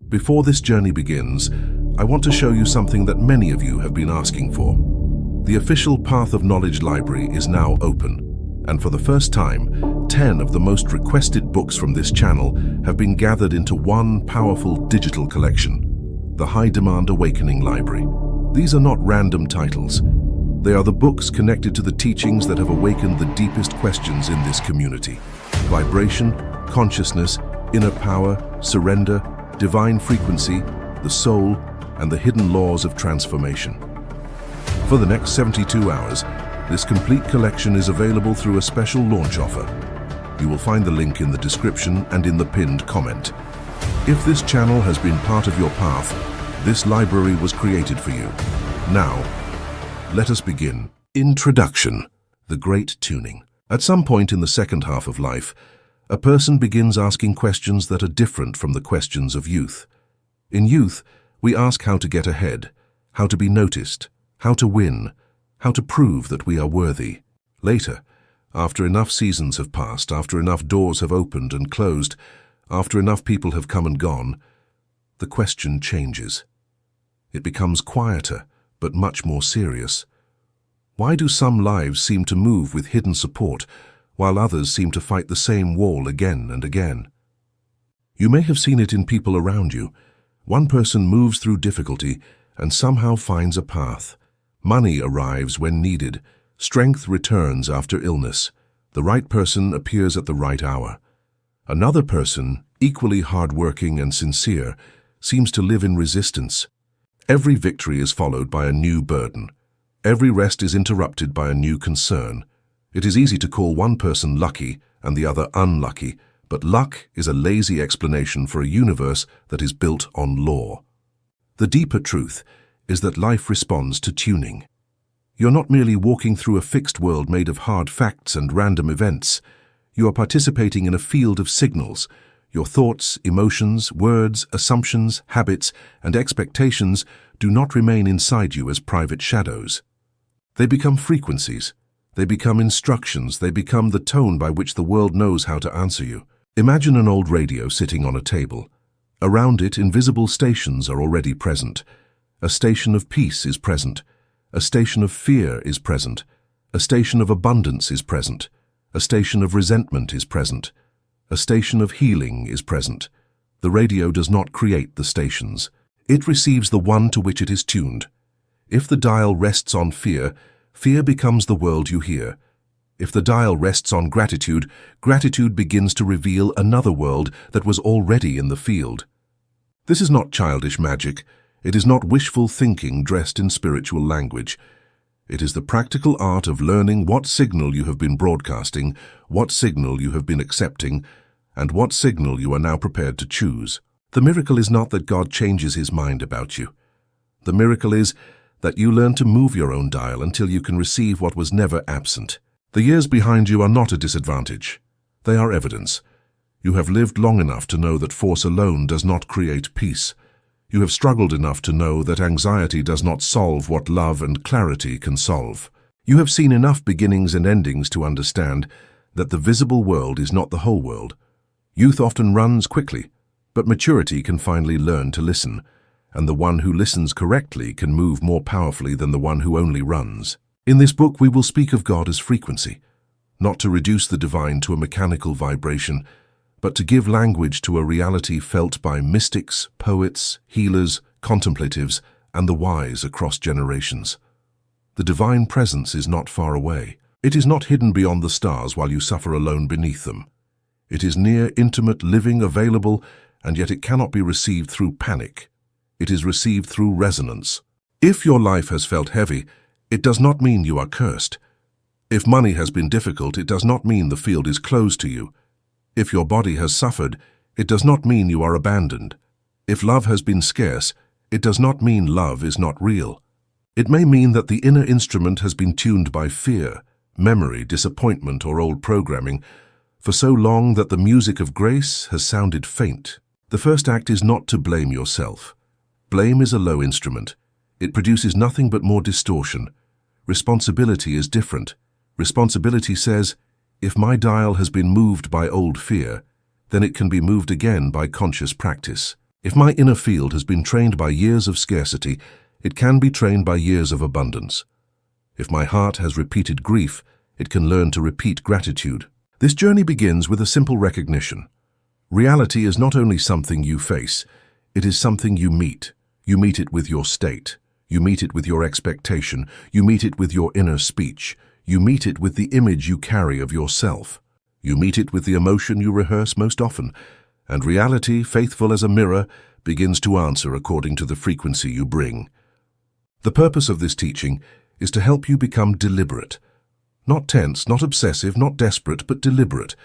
Before this journey begins, I want to show you something that many of you have been asking for. The official Path of Knowledge library is now open, and for the first time, 10 of the most requested books from this channel have been gathered into one powerful digital collection, the High Demand Awakening Library. These are not random titles. They are the books connected to the teachings that have awakened the deepest questions in this community: vibration, consciousness, inner power, surrender, divine frequency, the soul, and the hidden laws of transformation. For the next 72 hours, this complete collection is available through a special launch offer. You will find the link in the description and in the pinned comment. If this channel has been part of your path, this library was created for you. Now, let us begin. Introduction: the Great Tuning. At some point in the second half of life, a person begins asking questions that are different from the questions of youth. In youth, we ask how to get ahead, how to be noticed, how to win, how to prove that we are worthy. Later, after enough seasons have passed, after enough doors have opened and closed, after enough people have come and gone, the question changes. It becomes quieter, but much more serious. Why do some lives seem to move with hidden support, while others seem to fight the same wall again and again? You may have seen it in people around you. One person moves through difficulty and somehow finds a path. Money arrives when needed. Strength returns after illness. The right person appears at the right hour. Another person, equally hard-working and sincere, seems to live in resistance. Every victory is followed by a new burden. Every rest is interrupted by a new concern. It is easy to call one person lucky and the other unlucky, but luck is a lazy explanation for a universe that is built on law. The deeper truth is that life responds to tuning. You're not merely walking through a fixed world made of hard facts and random events. You are participating in a field of signals. Your thoughts, emotions, words, assumptions, habits, and expectations do not remain inside you as private shadows. They become frequencies. They become instructions. They become the tone by which the world knows how to answer you. Imagine an old radio sitting on a table. Around it, invisible stations are already present. A station of peace is present. A station of fear is present. A station of abundance is present. A station of resentment is present. A station of healing is present. The radio does not create the stations. It receives the one to which it is tuned. If the dial rests on fear, fear becomes the world you hear. If the dial rests on gratitude, gratitude begins to reveal another world that was already in the field. This is not childish magic. It is not wishful thinking dressed in spiritual language. It is the practical art of learning what signal you have been broadcasting, what signal you have been accepting, and what signal you are now prepared to choose. The miracle is not that God changes his mind about you. The miracle is that you learn to move your own dial until you can receive what was never absent. The years behind you are not a disadvantage. They are evidence. You have lived long enough to know that force alone does not create peace. You have struggled enough to know that anxiety does not solve what love and clarity can solve. You have seen enough beginnings and endings to understand that the visible world is not the whole world. Youth often runs quickly, but maturity can finally learn to listen, and the one who listens correctly can move more powerfully than the one who only runs. In this book, we will speak of God as frequency, not to reduce the divine to a mechanical vibration, but to give language to a reality felt by mystics, poets, healers, contemplatives, and the wise across generations. The divine presence is not far away. It is not hidden beyond the stars while you suffer alone beneath them. It is near, intimate, living, available, and yet it cannot be received through panic. It is received through resonance. If your life has felt heavy, it does not mean you are cursed. If money has been difficult, it does not mean the field is closed to you. If your body has suffered, it does not mean you are abandoned. If love has been scarce, it does not mean love is not real. It may mean that the inner instrument has been tuned by fear, memory, disappointment, or old programming for so long that the music of grace has sounded faint. The first act is not to blame yourself. Blame is a low instrument. It produces nothing but more distortion. Responsibility is different. Responsibility says, if my dial has been moved by old fear, then it can be moved again by conscious practice. If my inner field has been trained by years of scarcity, it can be trained by years of abundance. If my heart has repeated grief, it can learn to repeat gratitude. This journey begins with a simple recognition. Reality is not only something you face, it is something you meet. You meet it with your state. You meet it with your expectation. You meet it with your inner speech. You meet it with the image you carry of yourself. You meet it with the emotion you rehearse most often. And reality, faithful as a mirror, begins to answer according to the frequency you bring. The purpose of this teaching is to help you become deliberate. Not tense, not obsessive, not desperate, but deliberate.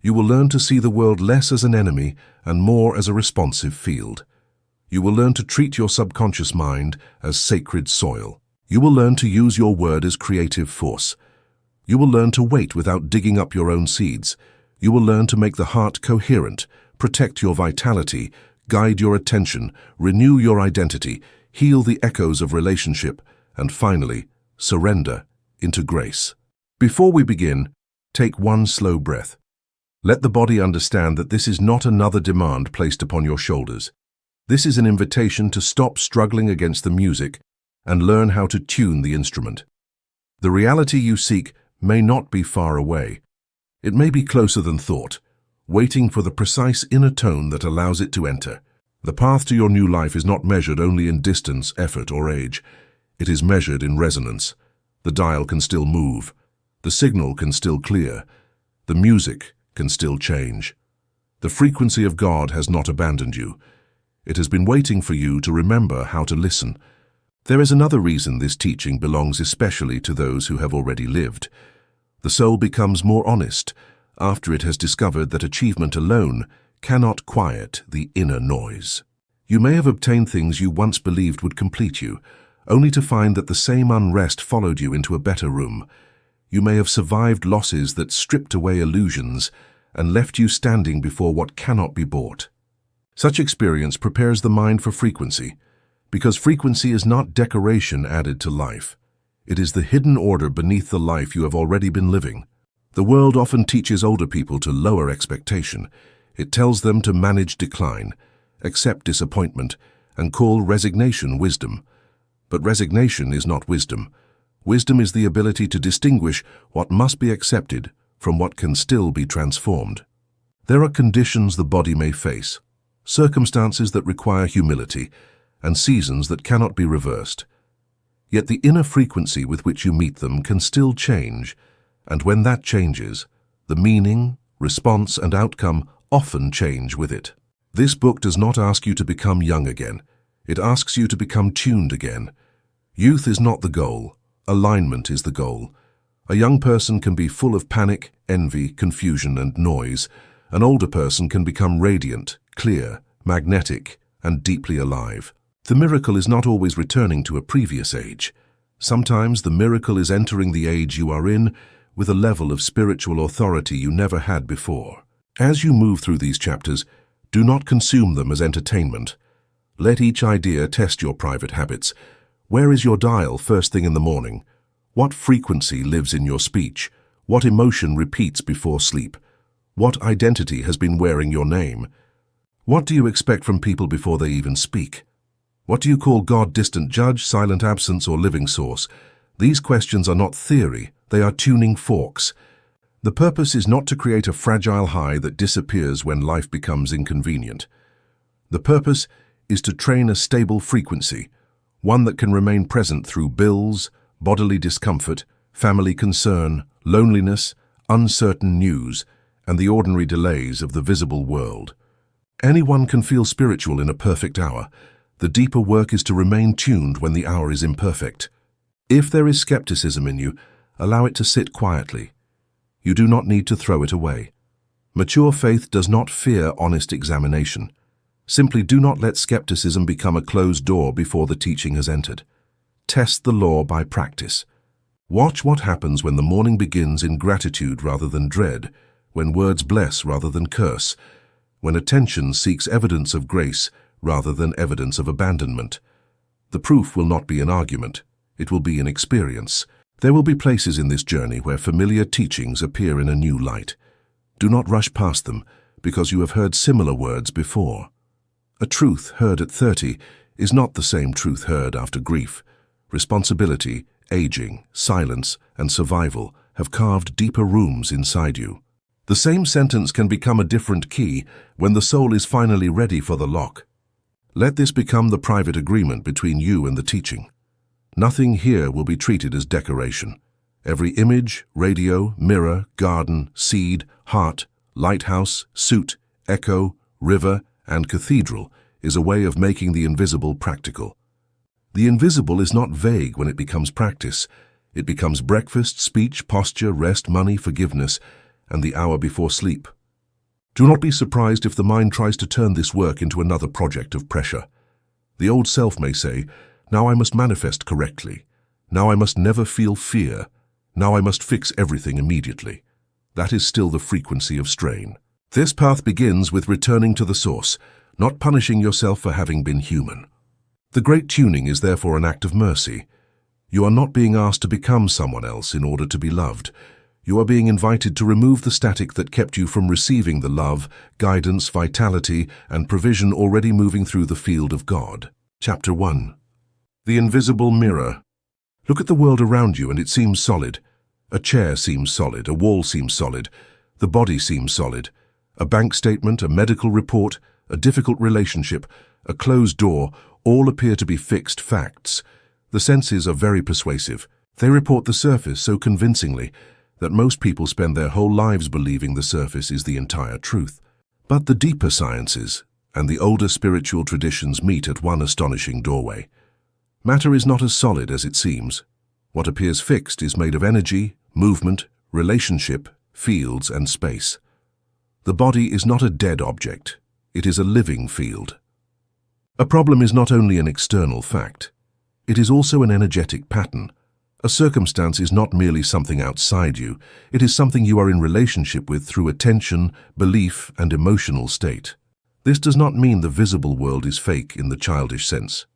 You will learn to see the world less as an enemy and more as a responsive field. You will learn to treat your subconscious mind as sacred soil. You will learn to use your word as creative force. You will learn to wait without digging up your own seeds. You will learn to make the heart coherent, protect your vitality, guide your attention, renew your identity, heal the echoes of relationship, and finally, surrender into grace. Before we begin, take one slow breath. Let the body understand that this is not another demand placed upon your shoulders. This is an invitation to stop struggling against the music and learn how to tune the instrument. The reality you seek may not be far away. It may be closer than thought, waiting for the precise inner tone that allows it to enter. The path to your new life is not measured only in distance, effort, or age. It is measured in resonance. The dial can still move. The signal can still clear. The music can still change. The frequency of God has not abandoned you. It has been waiting for you to remember how to listen. There is another reason this teaching belongs especially to those who have already lived. The soul becomes more honest after it has discovered that achievement alone cannot quiet the inner noise. You may have obtained things you once believed would complete you, only to find that the same unrest followed you into a better room. You may have survived losses that stripped away illusions and left you standing before what cannot be bought. Such experience prepares the mind for frequency, because frequency is not decoration added to life. It is the hidden order beneath the life you have already been living. The world often teaches older people to lower expectation. It tells them to manage decline, accept disappointment, and call resignation wisdom. But resignation is not wisdom. Wisdom is the ability to distinguish what must be accepted from what can still be transformed. There are conditions the body may face, circumstances that require humility, and seasons that cannot be reversed. Yet the inner frequency with which you meet them can still change, and when that changes, the meaning, response, and outcome often change with it. This book does not ask you to become young again. It asks you to become tuned again. Youth is not the goal. Alignment is the goal. A young person can be full of panic, envy, confusion, and noise. An older person can become radiant, clear, magnetic, and deeply alive. The miracle is not always returning to a previous age. Sometimes the miracle is entering the age you are in with a level of spiritual authority you never had before. As you move through these chapters, do not consume them as entertainment. Let each idea test your private habits. Where is your dial first thing in the morning? What frequency lives in your speech? What emotion repeats before sleep? What identity has been wearing your name? What do you expect from people before they even speak? What do you call God, distant judge, silent absence, or living source? These questions are not theory, they are tuning forks. The purpose is not to create a fragile high that disappears when life becomes inconvenient. The purpose is to train a stable frequency, one that can remain present through bills, bodily discomfort, family concern, loneliness, uncertain news, and the ordinary delays of the visible world. Anyone can feel spiritual in a perfect hour. The deeper work is to remain tuned when the hour is imperfect. If there is skepticism in you, allow it to sit quietly. You do not need to throw it away. Mature faith does not fear honest examination. Simply do not let skepticism become a closed door before the teaching has entered. Test the law by practice. Watch what happens when the morning begins in gratitude rather than dread, when words bless rather than curse, when attention seeks evidence of grace rather than evidence of abandonment. The proof will not be an argument. It will be an experience. There will be places in this journey where familiar teachings appear in a new light. Do not rush past them because you have heard similar words before. A truth heard at 30 is not the same truth heard after grief. Responsibility, aging, silence, and survival have carved deeper rooms inside you. The same sentence can become a different key when the soul is finally ready for the lock. Let this become the private agreement between you and the teaching. Nothing here will be treated as decoration. Every image, radio, mirror, garden, seed, heart, lighthouse, suit, echo, river, and cathedral is a way of making the invisible practical. The invisible is not vague when it becomes practice. It becomes breakfast, speech, posture, rest, money, forgiveness, and the hour before sleep. Do not be surprised if the mind tries to turn this work into another project of pressure. The old self may say, "Now I must manifest correctly. Now I must never feel fear. Now I must fix everything immediately." That is still the frequency of strain. This path begins with returning to the source, not punishing yourself for having been human. The great tuning is therefore an act of mercy. You are not being asked to become someone else in order to be loved. You are being invited to remove the static that kept you from receiving the love, guidance, vitality, and provision already moving through the field of God. Chapter 1. The Invisible Mirror. Look at the world around you and it seems solid. A chair seems solid, a wall seems solid, the body seems solid. A bank statement, a medical report, a difficult relationship, a closed door, all appear to be fixed facts. The senses are very persuasive. They report the surface so convincingly that most people spend their whole lives believing the surface is the entire truth. But the deeper sciences and the older spiritual traditions meet at one astonishing doorway. Matter is not as solid as it seems. What appears fixed is made of energy, movement, relationship, fields, and space. The body is not a dead object. It is a living field. A problem is not only an external fact. It is also an energetic pattern. A circumstance is not merely something outside you. It is something you are in relationship with through attention, belief, and emotional state. This does not mean the visible world is fake in the childish sense.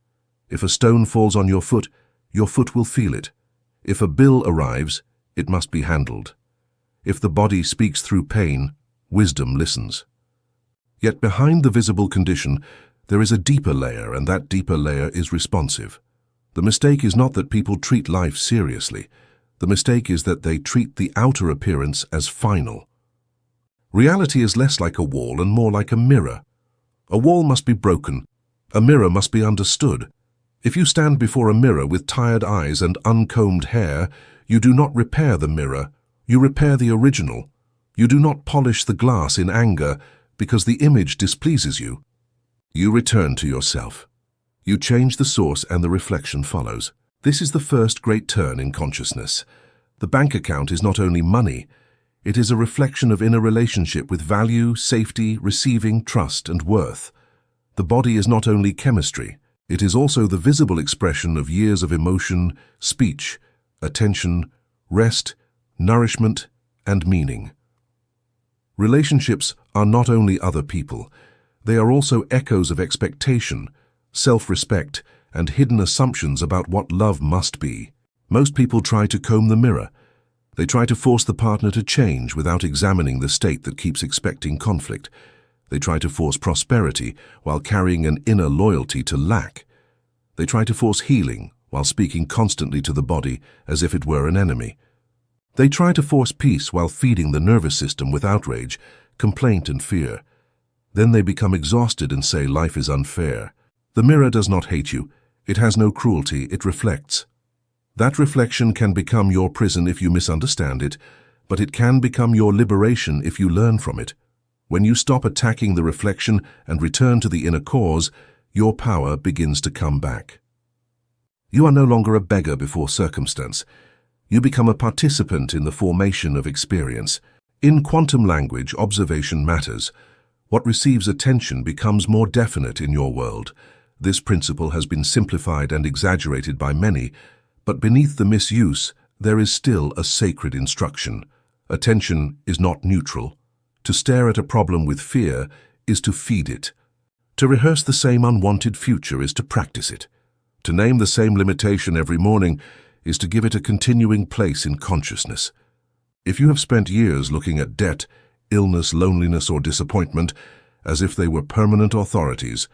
If a stone falls on your foot will feel it. If a bill arrives, it must be handled. If the body speaks through pain, wisdom listens. Yet behind the visible condition, there is a deeper layer, and that deeper layer is responsive. The mistake is not that people treat life seriously. The mistake is that they treat the outer appearance as final. Reality is less like a wall and more like a mirror. A wall must be broken. A mirror must be understood. If you stand before a mirror with tired eyes and uncombed hair, you do not repair the mirror, you repair the original. You do not polish the glass in anger because the image displeases you. You return to yourself. You change the source and the reflection follows. This is the first great turn in consciousness. The bank account is not only money, it is a reflection of inner relationship with value, safety, receiving, trust, and worth. The body is not only chemistry, it is also the visible expression of years of emotion, speech, attention, rest, nourishment, and meaning. Relationships are not only other people, they are also echoes of expectation, self-respect, and hidden assumptions about what love must be. Most people try to comb the mirror. They try to force the partner to change without examining the state that keeps expecting conflict. They try to force prosperity while carrying an inner loyalty to lack. They try to force healing while speaking constantly to the body as if it were an enemy. They try to force peace while feeding the nervous system with outrage, complaint, and fear. Then they become exhausted and say life is unfair. The mirror does not hate you. It has no cruelty. It reflects. That reflection can become your prison if you misunderstand it, but it can become your liberation if you learn from it. When you stop attacking the reflection and return to the inner cause, your power begins to come back. You are no longer a beggar before circumstance. You become a participant in the formation of experience. In quantum language, observation matters. What receives attention becomes more definite in your world. This principle has been simplified and exaggerated by many, but beneath the misuse, there is still a sacred instruction. Attention is not neutral. To stare at a problem with fear is to feed it. To rehearse the same unwanted future is to practice it. To name the same limitation every morning is to give it a continuing place in consciousness. If you have spent years looking at debt, illness, loneliness, or disappointment as if they were permanent authorities,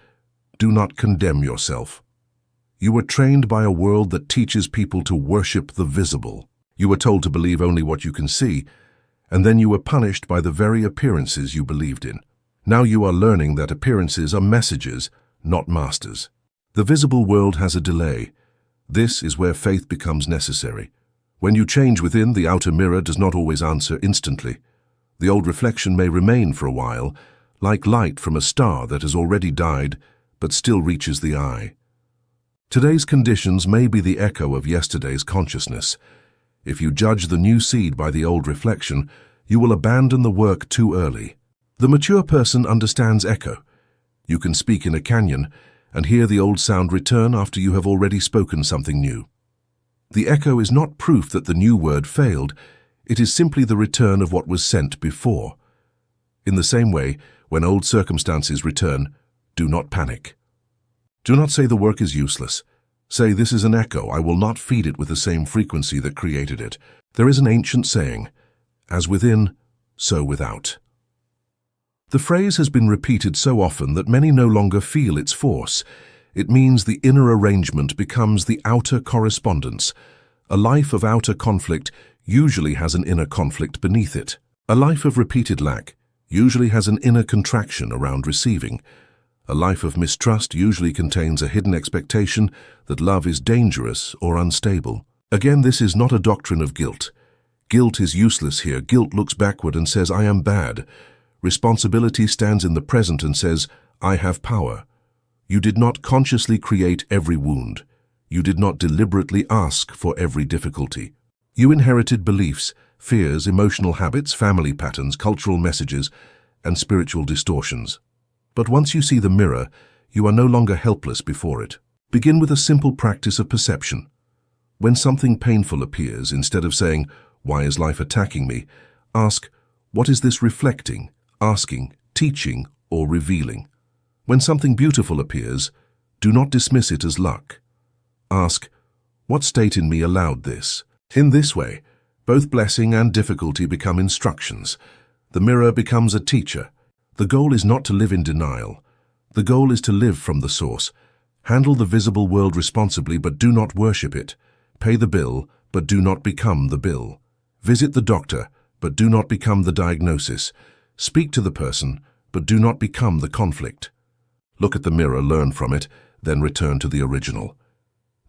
do not condemn yourself. You were trained by a world that teaches people to worship the visible. You were told to believe only what you can see, and then you were punished by the very appearances you believed in. Now you are learning that appearances are messages, not masters. The visible world has a delay. This is where faith becomes necessary. When you change within, the outer mirror does not always answer instantly. The old reflection may remain for a while, like light from a star that has already died but still reaches the eye. Today's conditions may be the echo of yesterday's consciousness. If you judge the new seed by the old reflection, you will abandon the work too early. The mature person understands echo. You can speak in a canyon and hear the old sound return after you have already spoken something new. The echo is not proof that the new word failed. It is simply the return of what was sent before. In the same way, when old circumstances return, do not panic. Do not say the work is useless. Say, this is an echo. I will not feed it with the same frequency that created it. There is an ancient saying, as within, so without. The phrase has been repeated so often that many no longer feel its force. It means the inner arrangement becomes the outer correspondence. A life of outer conflict usually has an inner conflict beneath it. A life of repeated lack usually has an inner contraction around receiving. A life of mistrust usually contains a hidden expectation that love is dangerous or unstable. Again, this is not a doctrine of guilt. Guilt is useless here. Guilt looks backward and says, I am bad. Responsibility stands in the present and says, I have power. You did not consciously create every wound. You did not deliberately ask for every difficulty. You inherited beliefs, fears, emotional habits, family patterns, cultural messages, and spiritual distortions. But once you see the mirror, you are no longer helpless before it. Begin with a simple practice of perception. When something painful appears, instead of saying, why is life attacking me? Ask, what is this reflecting, asking, teaching, or revealing? When something beautiful appears, do not dismiss it as luck. Ask, what state in me allowed this? In this way, both blessing and difficulty become instructions. The mirror becomes a teacher. The goal is not to live in denial. The goal is to live from the source. Handle the visible world responsibly, but do not worship it. Pay the bill, but do not become the bill. Visit the doctor, but do not become the diagnosis. Speak to the person, but do not become the conflict. Look at the mirror, learn from it, then return to the original.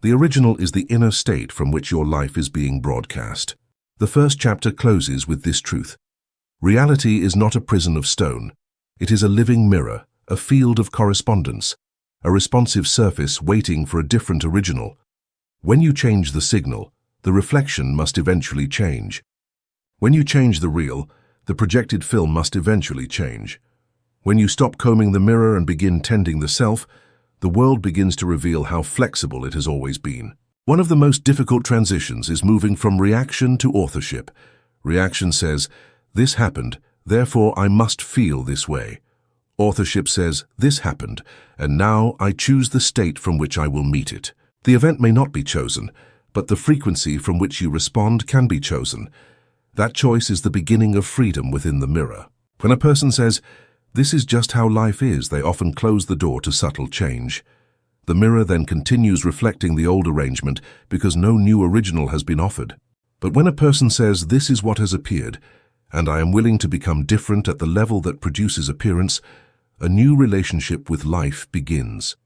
The original is the inner state from which your life is being broadcast. The first chapter closes with this truth. Reality is not a prison of stone. It is a living mirror, a field of correspondence, a responsive surface waiting for a different original. When you change the signal, the reflection must eventually change. When you change the reel, the projected film must eventually change. When you stop combing the mirror and begin tending the self, the world begins to reveal how flexible it has always been. One of the most difficult transitions is moving from reaction to authorship. Reaction says, this happened, therefore I must feel this way. Authorship says, this happened, and now I choose the state from which I will meet it. The event may not be chosen, but the frequency from which you respond can be chosen. That choice is the beginning of freedom within the mirror. When a person says, this is just how life is, they often close the door to subtle change. The mirror then continues reflecting the old arrangement because no new original has been offered. But when a person says, this is what has appeared, and I am willing to become different at the level that produces appearance, a new relationship with life begins.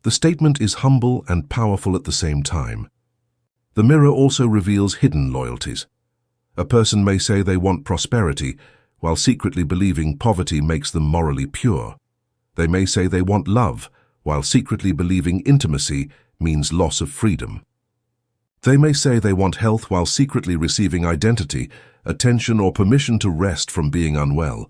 The statement is humble and powerful at the same time. The mirror also reveals hidden loyalties. A person may say they want prosperity, while secretly believing poverty makes them morally pure. They may say they want love, while secretly believing intimacy means loss of freedom. They may say they want health while secretly receiving identity, attention, or permission to rest from being unwell.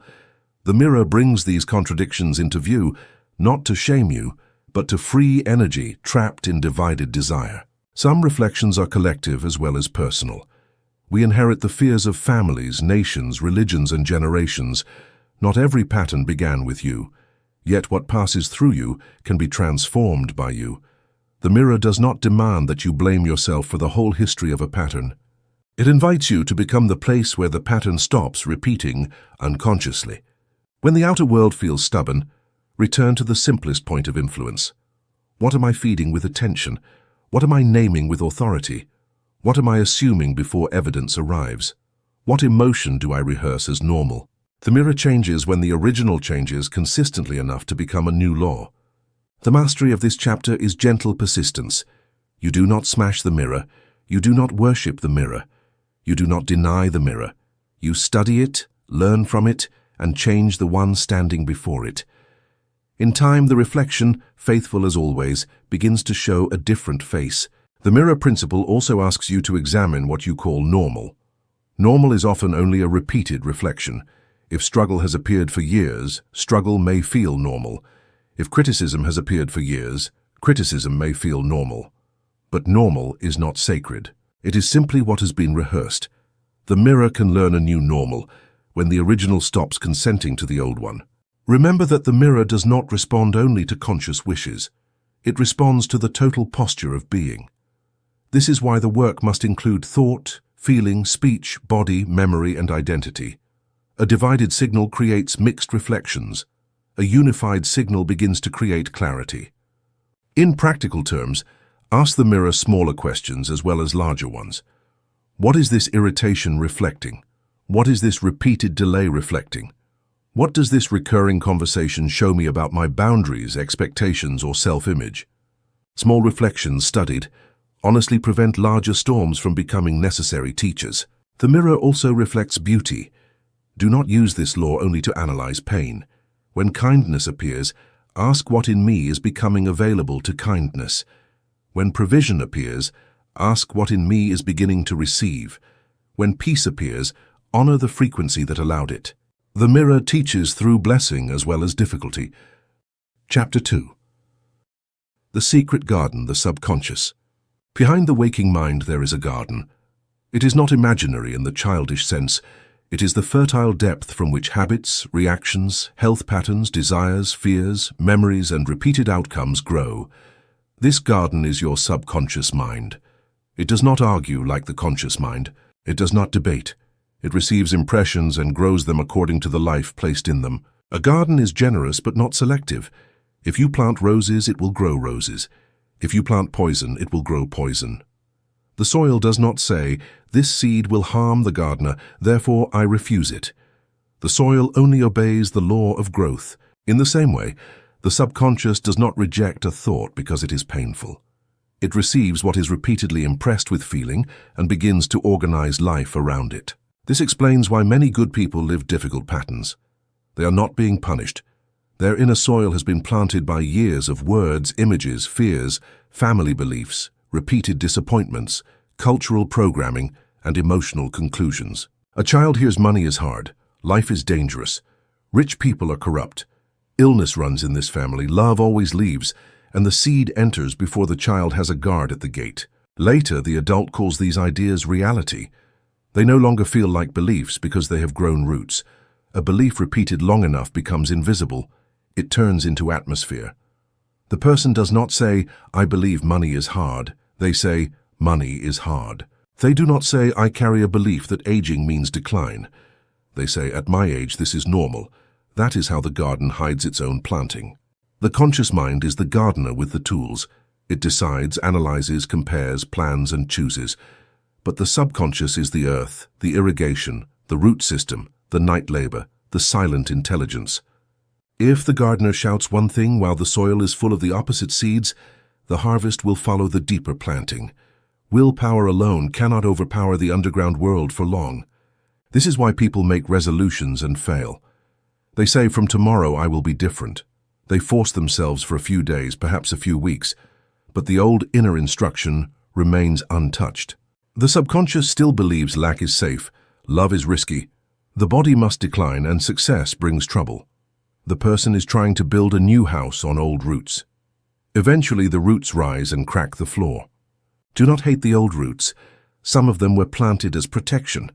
The mirror brings these contradictions into view, not to shame you, but to free energy trapped in divided desire. Some reflections are collective as well as personal. We inherit the fears of families, nations, religions, and generations. Not every pattern began with you, yet what passes through you can be transformed by you. The mirror does not demand that you blame yourself for the whole history of a pattern. It invites you to become the place where the pattern stops repeating unconsciously. When the outer world feels stubborn, Return to the simplest point of influence. What am I feeding with attention? What am I naming with authority? What am I assuming before evidence arrives? What emotion do I rehearse as normal? The mirror changes when the original changes consistently enough to become a new law. The mastery of this chapter is gentle persistence. You do not smash the mirror. You do not worship the mirror. You do not deny the mirror. You study it, learn from it, and change the one standing before it. In time, the reflection, faithful as always, begins to show a different face. The mirror principle also asks you to examine what you call normal. Normal is often only a repeated reflection. If struggle has appeared for years, struggle may feel normal. If criticism has appeared for years, criticism may feel normal. But normal is not sacred. It is simply what has been rehearsed. The mirror can learn a new normal when the original stops consenting to the old one. Remember that the mirror does not respond only to conscious wishes. It responds to the total posture of being. This is why the work must include thought, feeling, speech, body, memory, and identity. A divided signal creates mixed reflections. A unified signal begins to create clarity. In practical terms, ask the mirror smaller questions as well as larger ones. What is this irritation reflecting? What is this repeated delay reflecting? What does this recurring conversation show me about my boundaries, expectations, or self-image? Small reflections studied honestly prevent larger storms from becoming necessary teachers. The mirror also reflects beauty. Do not use this law only to analyze pain. When kindness appears, ask what in me is becoming available to kindness. When provision appears, ask what in me is beginning to receive. When peace appears, honor the frequency that allowed it. The mirror teaches through blessing as well as difficulty. Chapter 2. The Secret Garden, the Subconscious. Behind the waking mind there is a garden. It is not imaginary in the childish sense. It is the fertile depth from which habits, reactions, health patterns, desires, fears, memories, and repeated outcomes grow. This garden is your subconscious mind. It does not argue like the conscious mind. It does not debate. It receives impressions and grows them according to the life placed in them. A garden is generous but not selective. If you plant roses, it will grow roses. If you plant poison, it will grow poison. The soil does not say, "This seed will harm the gardener, therefore I refuse it." The soil only obeys the law of growth. In the same way, the subconscious does not reject a thought because it is painful. It receives what is repeatedly impressed with feeling and begins to organize life around it. This explains why many good people live difficult patterns. They are not being punished. Their inner soil has been planted by years of words, images, fears, family beliefs, repeated disappointments, cultural programming, and emotional conclusions. A child hears money is hard, life is dangerous, rich people are corrupt, illness runs in this family, love always leaves, and the seed enters before the child has a guard at the gate. Later, the adult calls these ideas reality. They no longer feel like beliefs because they have grown roots. A belief repeated long enough becomes invisible. It turns into atmosphere. The person does not say, "I believe money is hard." They say, "Money is hard." They do not say, "I carry a belief that aging means decline." They say, "At my age, this is normal." That is how the garden hides its own planting. The conscious mind is the gardener with the tools. It decides, analyzes, compares, plans, and chooses. But the subconscious is the earth, the irrigation, the root system, the night labor, the silent intelligence. If the gardener shouts one thing while the soil is full of the opposite seeds, the harvest will follow the deeper planting. Willpower alone cannot overpower the underground world for long. This is why people make resolutions and fail. They say, "From tomorrow I will be different." They force themselves for a few days, perhaps a few weeks, but the old inner instruction remains untouched. The subconscious still believes lack is safe, love is risky, the body must decline, and success brings trouble. The person is trying to build a new house on old roots. Eventually, the roots rise and crack the floor. Do not hate the old roots. Some of them were planted as protection.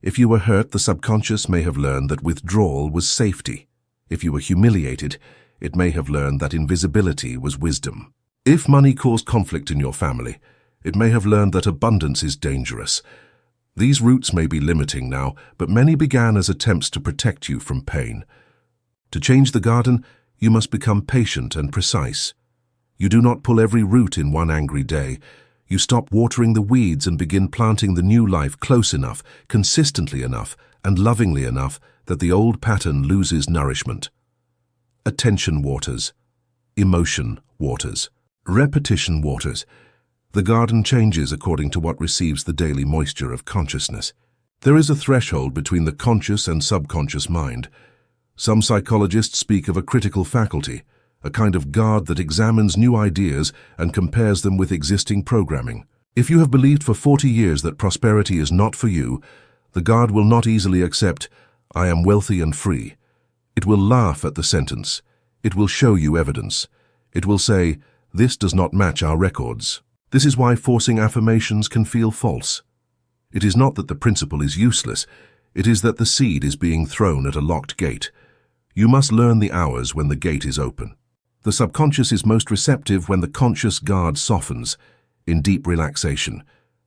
If you were hurt, the subconscious may have learned that withdrawal was safety. If you were humiliated, it may have learned that invisibility was wisdom. If money caused conflict in your family, it may have learned that abundance is dangerous. These roots may be limiting now, but many began as attempts to protect you from pain. To change the garden, You must become patient and precise. You do not pull every root in one angry day. You stop watering the weeds and begin planting the new life close enough, consistently enough, and lovingly enough that the old pattern loses nourishment. Attention waters. Emotion waters. Repetition waters. The garden changes according to what receives the daily moisture of consciousness. There is a threshold between the conscious and subconscious mind. Some psychologists speak of a critical faculty, a kind of guard that examines new ideas and compares them with existing programming. If you have believed for 40 years that prosperity is not for you, the guard will not easily accept, "I am wealthy and free." It will laugh at the sentence. It will show you evidence. It will say, "This does not match our records." This is why forcing affirmations can feel false. It is not that the principle is useless. It is that the seed is being thrown at a locked gate. You must learn the hours when the gate is open. The subconscious is most receptive when the conscious guard softens, in deep relaxation,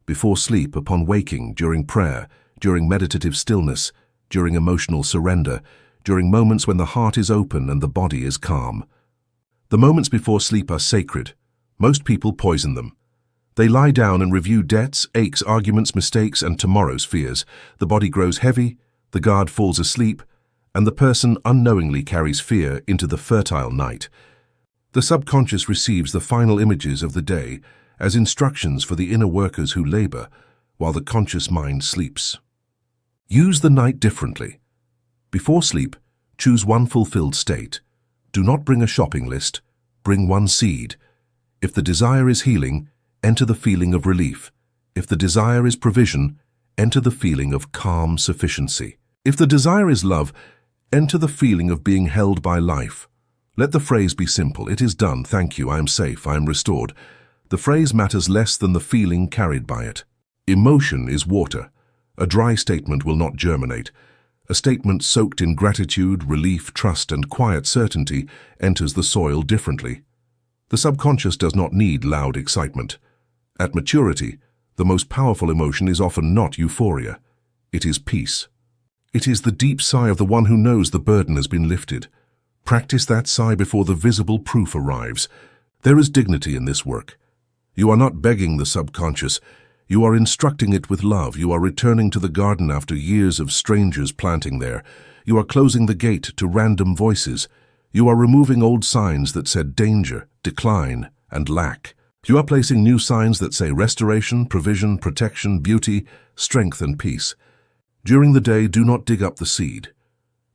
before sleep, upon waking, during prayer, during meditative stillness, during emotional surrender, during moments when the heart is open and the body is calm. The moments before sleep are sacred. Most people poison them. They lie down and review debts, aches, arguments, mistakes, and tomorrow's fears. The body grows heavy, the guard falls asleep, and the person unknowingly carries fear into the fertile night. The subconscious receives the final images of the day as instructions for the inner workers who labor, while the conscious mind sleeps. Use the night differently. Before sleep, choose one fulfilled state. Do not bring a shopping list, bring one seed. If the desire is healing, enter the feeling of relief. If the desire is provision, enter the feeling of calm sufficiency. If the desire is love, enter the feeling of being held by life. Let the phrase be simple. It is done. Thank you. I am safe. I am restored. The phrase matters less than the feeling carried by it. Emotion is water. A dry statement will not germinate. A statement soaked in gratitude, relief, trust, and quiet certainty enters the soil differently. The subconscious does not need loud excitement. At maturity, the most powerful emotion is often not euphoria. It is peace. It is the deep sigh of the one who knows the burden has been lifted. Practice that sigh before the visible proof arrives. There is dignity in this work. You are not begging the subconscious. You are instructing it with love. You are returning to the garden after years of strangers planting there. You are closing the gate to random voices. You are removing old signs that said danger, decline, and lack. You are placing new signs that say restoration, provision, protection, beauty, strength, and peace. During the day, do not dig up the seed.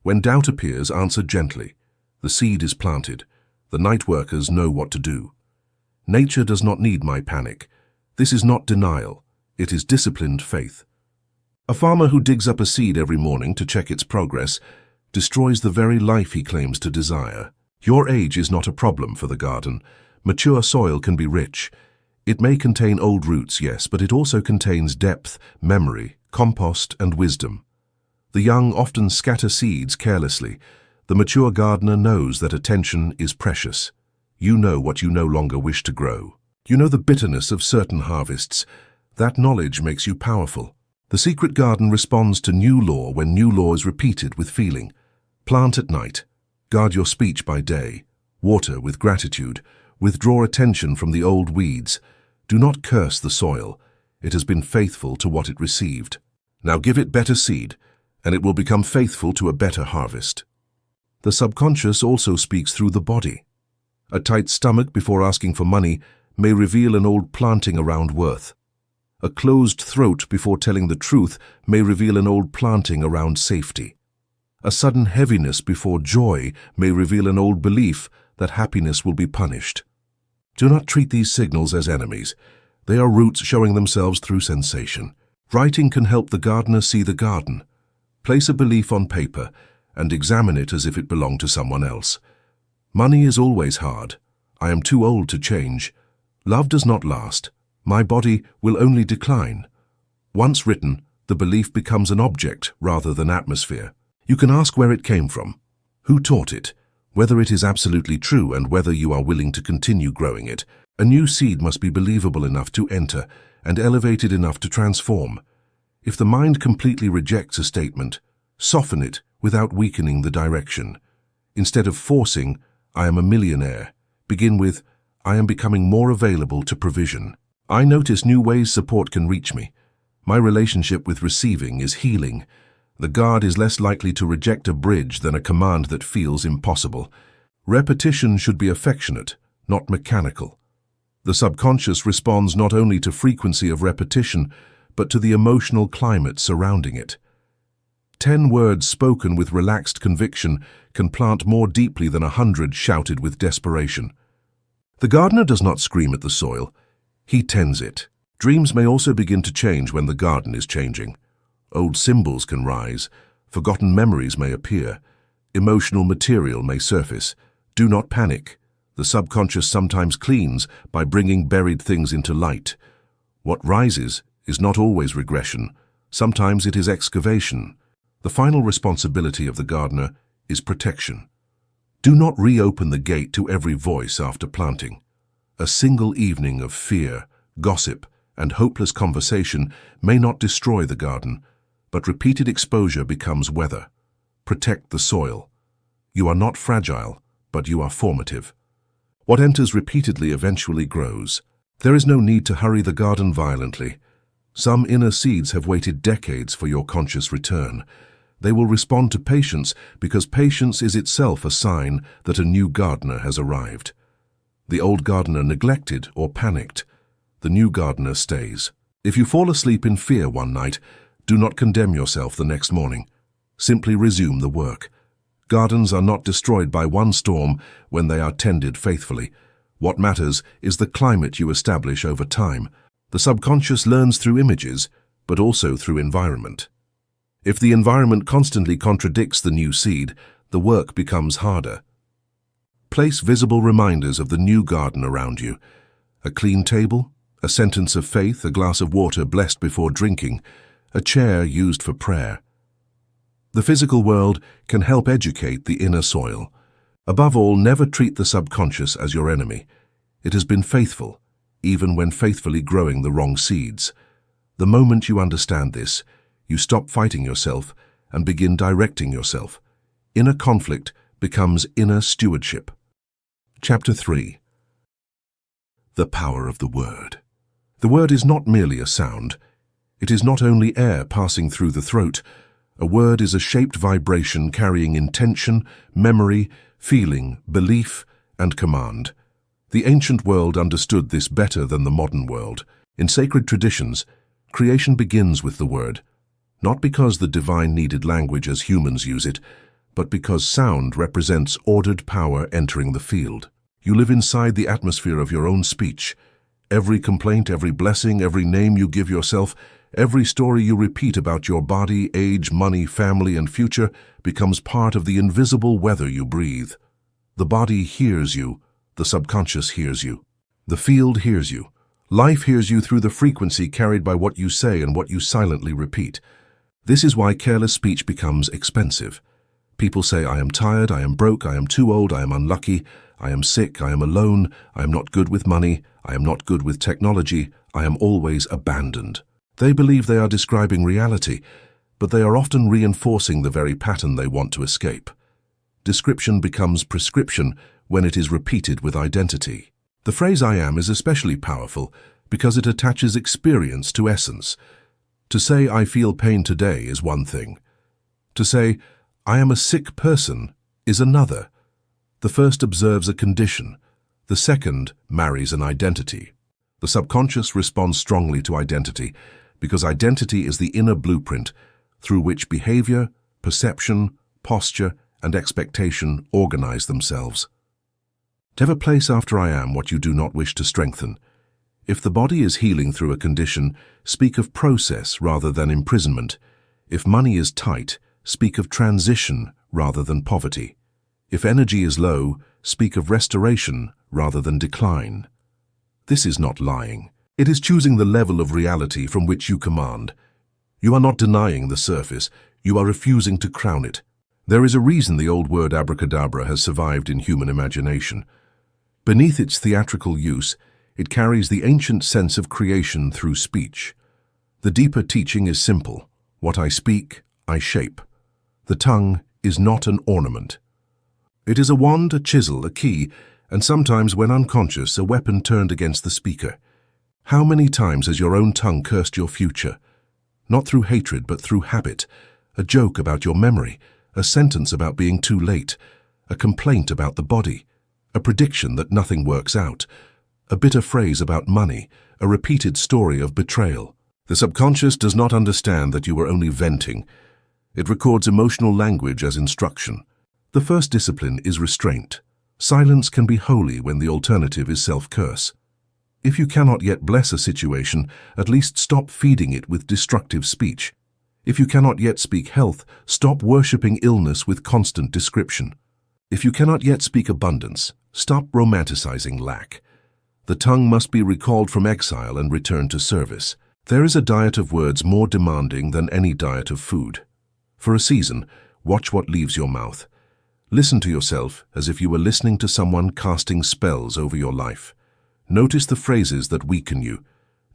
When doubt appears, answer gently. The seed is planted. The night workers know what to do. Nature does not need my panic. This is not denial. It is disciplined faith. A farmer who digs up a seed every morning to check its progress destroys the very life he claims to desire. Your age is not a problem for the garden. Mature soil can be rich. It may contain old roots, yes, but it also contains depth, memory, compost, and wisdom. The young often scatter seeds carelessly. The mature gardener knows that attention is precious. You know what you no longer wish to grow. You know the bitterness of certain harvests. That knowledge makes you powerful. The secret garden responds to new law when new law is repeated with feeling. Plant at night. Guard your speech by day. Water with gratitude. Withdraw attention from the old weeds. Do not curse the soil. It has been faithful to what it received. Now give it better seed, and it will become faithful to a better harvest. The subconscious also speaks through the body. A tight stomach before asking for money may reveal an old planting around worth. A closed throat before telling the truth may reveal an old planting around safety. A sudden heaviness before joy may reveal an old belief that happiness will be punished. Do not treat these signals as enemies. They are roots showing themselves through sensation. Writing can help the gardener see the garden. Place a belief on paper and examine it as if it belonged to someone else. Money is always hard. I am too old to change. Love does not last. My body will only decline. Once written, the belief becomes an object rather than atmosphere. You can ask where it came from, who taught it, whether it is absolutely true, and whether you are willing to continue growing it. A new seed must be believable enough to enter and elevated enough to transform. If the mind completely rejects a statement, soften it without weakening the direction. Instead of forcing, I am a millionaire. Begin with, I am becoming more available to provision. I notice new ways support can reach me. My relationship with receiving is healing. The guard is less likely to reject a bridge than a command that feels impossible. Repetition should be affectionate, not mechanical. The subconscious responds not only to frequency of repetition, but to the emotional climate surrounding it. 10 words spoken with relaxed conviction can plant more deeply than 100 shouted with desperation. The gardener does not scream at the soil, he tends it. Dreams may also begin to change when the garden is changing. Old symbols can rise, forgotten memories may appear, emotional material may surface. Do not panic. The subconscious sometimes cleans by bringing buried things into light. What rises is not always regression. Sometimes it is excavation. The final responsibility of the gardener is protection. Do not reopen the gate to every voice after planting. A single evening of fear, gossip, and hopeless conversation may not destroy the garden, but repeated exposure becomes weather. Protect the soil. You are not fragile, but you are formative. What enters repeatedly eventually grows. There is no need to hurry the garden violently. Some inner seeds have waited decades for your conscious return. They will respond to patience because patience is itself a sign that a new gardener has arrived. The old gardener neglected or panicked. The new gardener stays. If you fall asleep in fear one night, do not condemn yourself the next morning. Simply resume the work. Gardens are not destroyed by one storm when they are tended faithfully. What matters is the climate you establish over time. The subconscious learns through images, but also through environment. If the environment constantly contradicts the new seed, the work becomes harder. Place visible reminders of the new garden around you. A clean table, a sentence of faith, a glass of water blessed before drinking, a chair used for prayer. The physical world can help educate the inner soil. Above all, never treat the subconscious as your enemy. It has been faithful, even when faithfully growing the wrong seeds. The moment you understand this, you stop fighting yourself and begin directing yourself. Inner conflict becomes inner stewardship. Chapter 3. The power of the word. The word is not merely a sound. It is not only air passing through the throat. A word is a shaped vibration carrying intention, memory, feeling, belief, and command. The ancient world understood this better than the modern world. In sacred traditions, creation begins with the word, not because the divine needed language as humans use it, but because sound represents ordered power entering the field. You live inside the atmosphere of your own speech. Every complaint, every blessing, every name you give yourself, every story you repeat about your body, age, money, family, and future becomes part of the invisible weather you breathe. The body hears you. The subconscious hears you. The field hears you. Life hears you through the frequency carried by what you say and what you silently repeat. This is why careless speech becomes expensive. People say, I am tired, I am broke, I am too old, I am unlucky, I am sick, I am alone, I am not good with money, I am not good with technology, I am always abandoned. They believe they are describing reality, but they are often reinforcing the very pattern they want to escape. Description becomes prescription when it is repeated with identity. The phrase I am is especially powerful because it attaches experience to essence. To say I feel pain today is one thing. To say I am a sick person is another. The first observes a condition. The second marries an identity. The subconscious responds strongly to identity because identity is the inner blueprint through which behavior, perception, posture, and expectation organize themselves. Never place after I am what you do not wish to strengthen. If the body is healing through a condition, speak of process rather than imprisonment. If money is tight, speak of transition rather than poverty. If energy is low, speak of restoration rather than decline. This is not lying. It is choosing the level of reality from which you command. You are not denying the surface, you are refusing to crown it. There is a reason the old word abracadabra has survived in human imagination. Beneath its theatrical use, it carries the ancient sense of creation through speech. The deeper teaching is simple. What I speak, I shape. The tongue is not an ornament. It is a wand, a chisel, a key, and sometimes, when unconscious, a weapon turned against the speaker. How many times has your own tongue cursed your future? Not through hatred, but through habit. A joke about your memory, a sentence about being too late, a complaint about the body, a prediction that nothing works out, a bitter phrase about money, a repeated story of betrayal. The subconscious does not understand that you are only venting. It records emotional language as instruction. The first discipline is restraint. Silence can be holy when the alternative is self-curse. If you cannot yet bless a situation, at least stop feeding it with destructive speech. If you cannot yet speak health, stop worshipping illness with constant description. If you cannot yet speak abundance, stop romanticizing lack. The tongue must be recalled from exile and returned to service. There is a diet of words more demanding than any diet of food. For a season, watch what leaves your mouth. Listen to yourself as if you were listening to someone casting spells over your life. Notice the phrases that weaken you.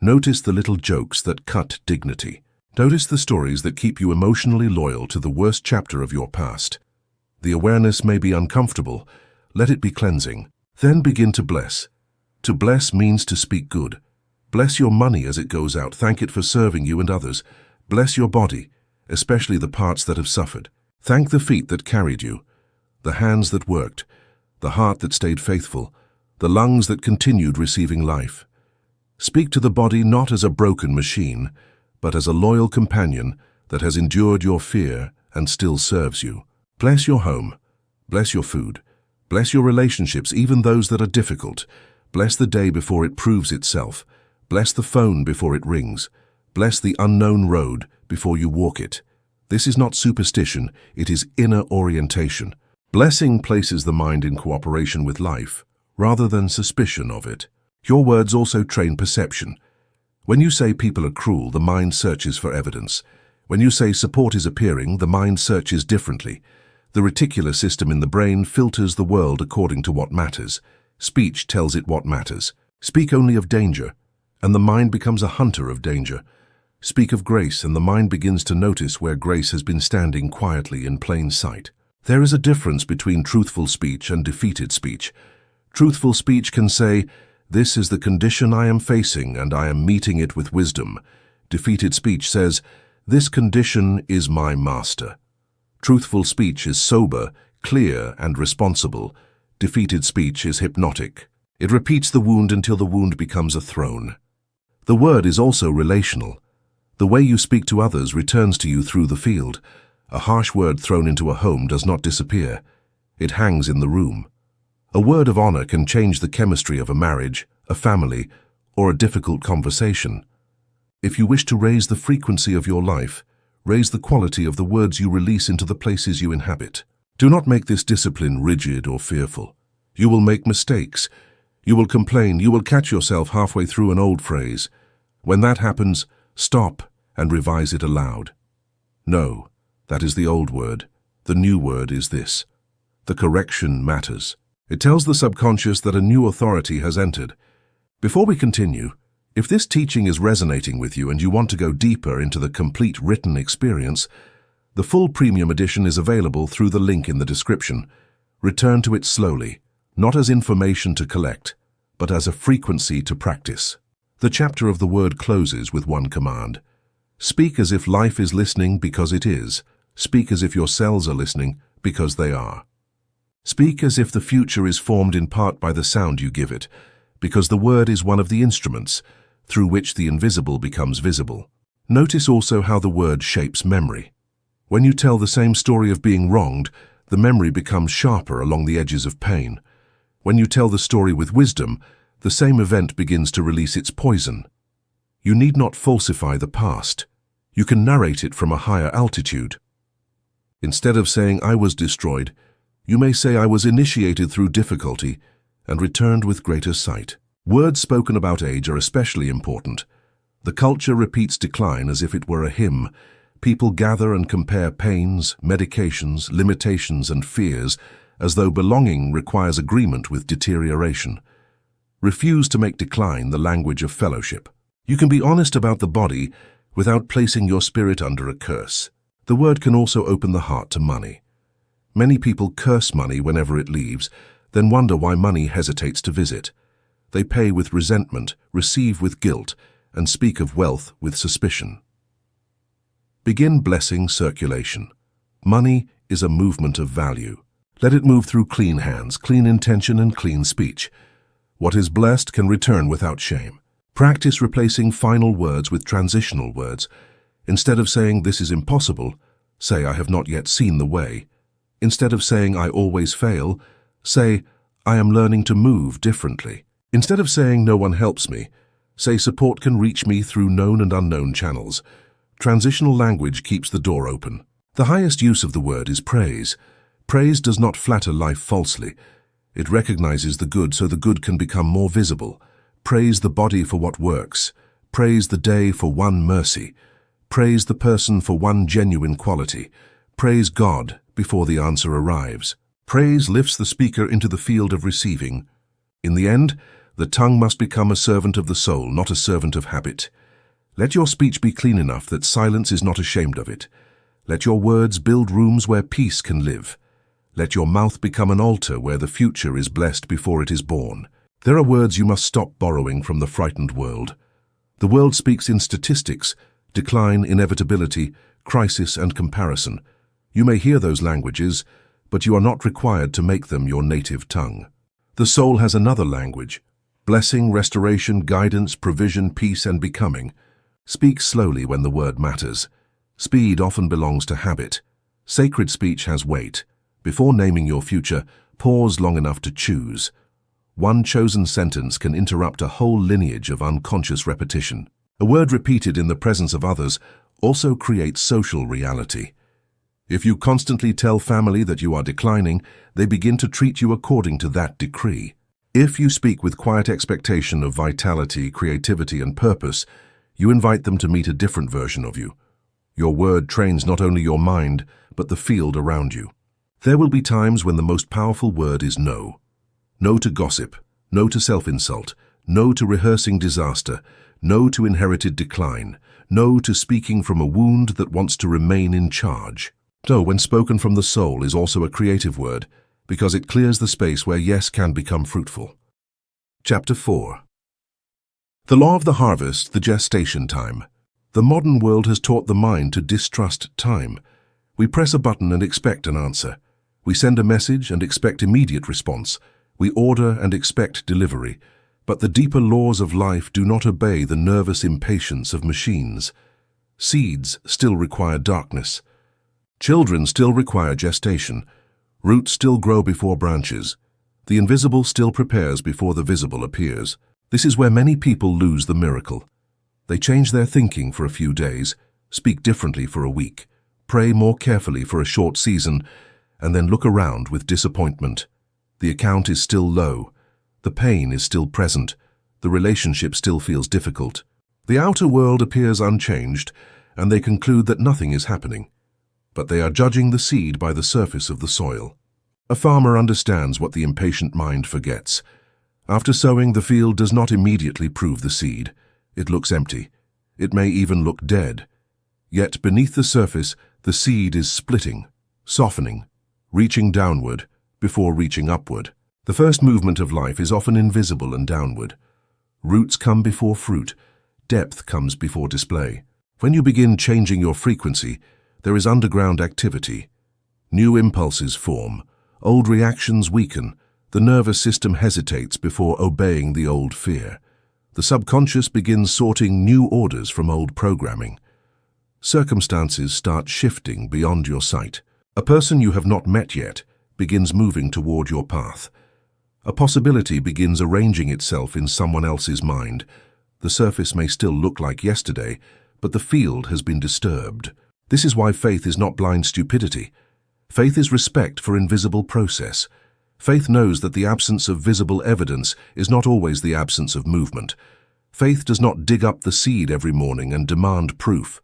Notice the little jokes that cut dignity. Notice the stories that keep you emotionally loyal to the worst chapter of your past. The awareness may be uncomfortable. Let it be cleansing. Then begin to bless. To bless means to speak good. Bless your money as it goes out. Thank it for serving you and others. Bless your body, especially the parts that have suffered. Thank the feet that carried you, the hands that worked, the heart that stayed faithful, the lungs that continued receiving life. Speak to the body not as a broken machine, but as a loyal companion that has endured your fear and still serves you. Bless your home. Bless your food. Bless your relationships, even those that are difficult. Bless the day before it proves itself. Bless the phone before it rings. Bless the unknown road before you walk it. This is not superstition, it is inner orientation. Blessing places the mind in cooperation with life, rather than suspicion of it. Your words also train perception. When you say people are cruel, the mind searches for evidence. When you say support is appearing, the mind searches differently. The reticular system in the brain filters the world according to what matters. Speech tells it what matters. Speak only of danger, and the mind becomes a hunter of danger. Speak of grace, and the mind begins to notice where grace has been standing quietly in plain sight. There is a difference between truthful speech and defeated speech. Truthful speech can say, "This is the condition I am facing, and I am meeting it with wisdom." Defeated speech says, "This condition is my master." Truthful speech is sober, clear, and responsible. Defeated speech is hypnotic. It repeats the wound until the wound becomes a throne. The word is also relational. The way you speak to others returns to you through the field. A harsh word thrown into a home does not disappear. It hangs in the room. A word of honor can change the chemistry of a marriage, a family, or a difficult conversation. If you wish to raise the frequency of your life, raise the quality of the words you release into the places you inhabit. Do not make this discipline rigid or fearful. You will make mistakes. You will complain. You will catch yourself halfway through an old phrase. When that happens, stop and revise it aloud. No, that is the old word. The new word is this. The correction matters. It tells the subconscious that a new authority has entered. Before we continue, if this teaching is resonating with you and you want to go deeper into the complete written experience, the full premium edition is available through the link in the description. Return to it slowly, not as information to collect, but as a frequency to practice. The chapter of the word closes with one command. Speak as if life is listening because it is. Speak as if your cells are listening because they are. Speak as if the future is formed in part by the sound you give it, because the word is one of the instruments through which the invisible becomes visible. Notice also how the word shapes memory. When you tell the same story of being wronged, the memory becomes sharper along the edges of pain. When you tell the story with wisdom, the same event begins to release its poison. You need not falsify the past. You can narrate it from a higher altitude. Instead of saying, "I was destroyed," you may say, "I was initiated through difficulty and returned with greater sight." Words spoken about age are especially important. The culture repeats decline as if it were a hymn. People gather and compare pains, medications, limitations, and fears as though belonging requires agreement with deterioration. Refuse to make decline the language of fellowship. You can be honest about the body without placing your spirit under a curse. The word can also open the heart to money. Many people curse money whenever it leaves, then wonder why money hesitates to visit. They pay with resentment, receive with guilt, and speak of wealth with suspicion. Begin blessing circulation. Money is a movement of value. Let it move through clean hands, clean intention, and clean speech. What is blessed can return without shame. Practice replacing final words with transitional words. Instead of saying, "This is impossible," say, "I have not yet seen the way." Instead of saying, "I always fail," say, "I am learning to move differently." Instead of saying, "No one helps me," say, "Support can reach me through known and unknown channels." Transitional language keeps the door open. The highest use of the word is praise. Praise does not flatter life falsely. It recognizes the good so the good can become more visible. Praise the body for what works. Praise the day for one mercy. Praise the person for one genuine quality. Praise God before the answer arrives. Praise lifts the speaker into the field of receiving. In the end, the tongue must become a servant of the soul, not a servant of habit. Let your speech be clean enough that silence is not ashamed of it. Let your words build rooms where peace can live. Let your mouth become an altar where the future is blessed before it is born. There are words you must stop borrowing from the frightened world. The world speaks in statistics, decline, inevitability, crisis, and comparison. You may hear those languages, but you are not required to make them your native tongue. The soul has another language: blessing, restoration, guidance, provision, peace, and becoming. Speak slowly when the word matters. Speed often belongs to habit. Sacred speech has weight. Before naming your future, pause long enough to choose. One chosen sentence can interrupt a whole lineage of unconscious repetition. A word repeated in the presence of others also creates social reality. If you constantly tell family that you are declining, they begin to treat you according to that decree. If you speak with quiet expectation of vitality, creativity, and purpose, you invite them to meet a different version of you. Your word trains not only your mind, but the field around you. There will be times when the most powerful word is no. No to gossip, no to self-insult, no to rehearsing disaster, no to inherited decline, no to speaking from a wound that wants to remain in charge. No, when spoken from the soul, is also a creative word, because it clears the space where yes can become fruitful. Chapter 4. The law of the harvest, the gestation time. The modern world has taught the mind to distrust time. We press a button and expect an answer. We send a message and expect immediate response. We order and expect delivery. But the deeper laws of life do not obey the nervous impatience of machines. Seeds still require darkness. Children still require gestation. Roots still grow before branches. The invisible still prepares before the visible appears. This is where many people lose the miracle. They change their thinking for a few days, speak differently for a week, pray more carefully for a short season, and then look around with disappointment. The account is still low. The pain is still present. The relationship still feels difficult. The outer world appears unchanged, and they conclude that nothing is happening. But they are judging the seed by the surface of the soil. A farmer understands what the impatient mind forgets. After sowing, the field does not immediately prove the seed. It looks empty. It may even look dead. Yet beneath the surface, the seed is splitting, softening, reaching downward before reaching upward. The first movement of life is often invisible and downward. Roots come before fruit. Depth comes before display. When you begin changing your frequency, there is underground activity. New impulses form. Old reactions weaken. The nervous system hesitates before obeying the old fear. The subconscious begins sorting new orders from old programming. Circumstances start shifting beyond your sight. A person you have not met yet begins moving toward your path. A possibility begins arranging itself in someone else's mind. The surface may still look like yesterday, but the field has been disturbed. This is why faith is not blind stupidity. Faith is respect for invisible process. Faith knows that the absence of visible evidence is not always the absence of movement. Faith does not dig up the seed every morning and demand proof.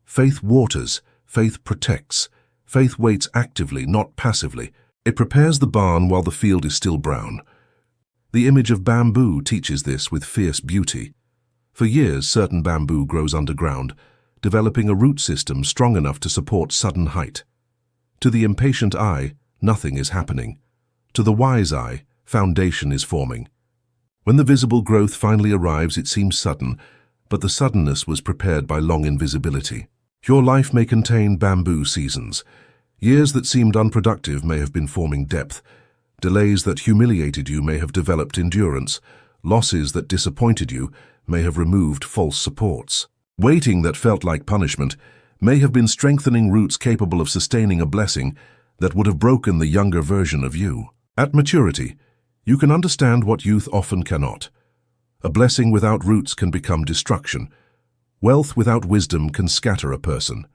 Faith waters, faith protects. Faith waits actively, not passively. It prepares the barn while the field is still brown. The image of bamboo teaches this with fierce beauty. For years, certain bamboo grows underground, developing a root system strong enough to support sudden height. To the impatient eye, nothing is happening. To the wise eye, foundation is forming. When the visible growth finally arrives, it seems sudden, but the suddenness was prepared by long invisibility. Your life may contain bamboo seasons. Years that seemed unproductive may have been forming depth. Delays that humiliated you may have developed endurance. Losses that disappointed you may have removed false supports. Waiting that felt like punishment may have been strengthening roots capable of sustaining a blessing that would have broken the younger version of you. At maturity, you can understand what youth often cannot. A blessing without roots can become destruction. Wealth without wisdom can scatter a person.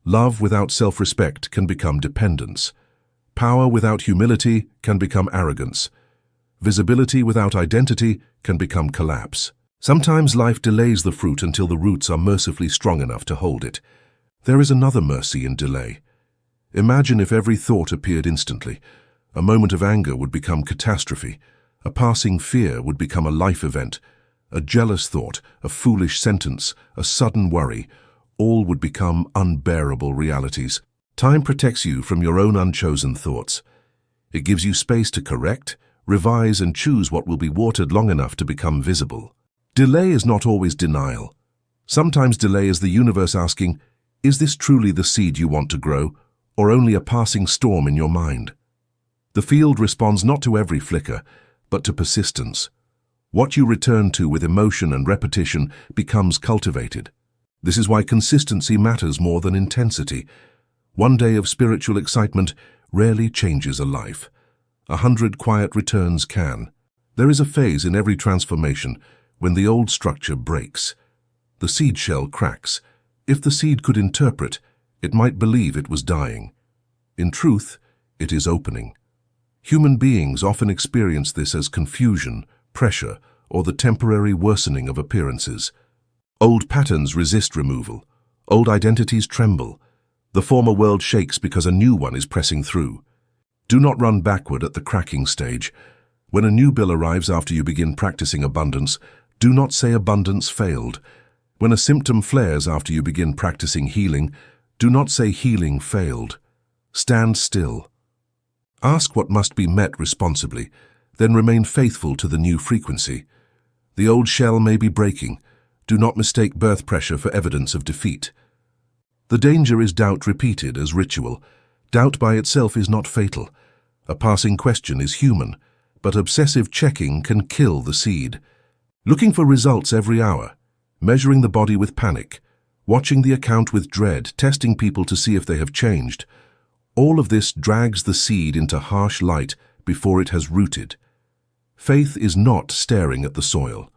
Love without self-respect can become dependence. Power without humility can become arrogance. Visibility without identity can become collapse. Sometimes life delays the fruit until the roots are mercifully strong enough to hold it. There is another mercy in delay. Imagine if every thought appeared instantly. A moment of anger would become catastrophe. A passing fear would become a life event. A jealous thought, a foolish sentence, a sudden worry, all would become unbearable realities. Time protects you from your own unchosen thoughts. It gives you space to correct, revise, and choose what will be watered long enough to become visible. Delay is not always denial. Sometimes delay is the universe asking, is this truly the seed you want to grow, or only a passing storm in your mind? The field responds not to every flicker, but to persistence. What you return to with emotion and repetition becomes cultivated. This is why consistency matters more than intensity. One day of spiritual excitement rarely changes a life. 100 quiet returns can. There is a phase in every transformation when the old structure breaks. The seed shell cracks. If the seed could interpret, it might believe it was dying. In truth, it is opening. Human beings often experience this as confusion, pressure, or the temporary worsening of appearances. Old patterns resist removal. Old identities tremble. The former world shakes because a new one is pressing through. Do not run backward at the cracking stage. When a new bill arrives after you begin practicing abundance, do not say abundance failed. When a symptom flares after you begin practicing healing, do not say healing failed. Stand still. Ask what must be met responsibly, then remain faithful to the new frequency. The old shell may be breaking. Do not mistake birth pressure for evidence of defeat. The danger is doubt repeated as ritual. Doubt by itself is not fatal. A passing question is human, but obsessive checking can kill the seed. Looking for results every hour, measuring the body with panic, watching the account with dread, testing people to see if they have changed. All of this drags the seed into harsh light before it has rooted. Faith is not staring at the soil.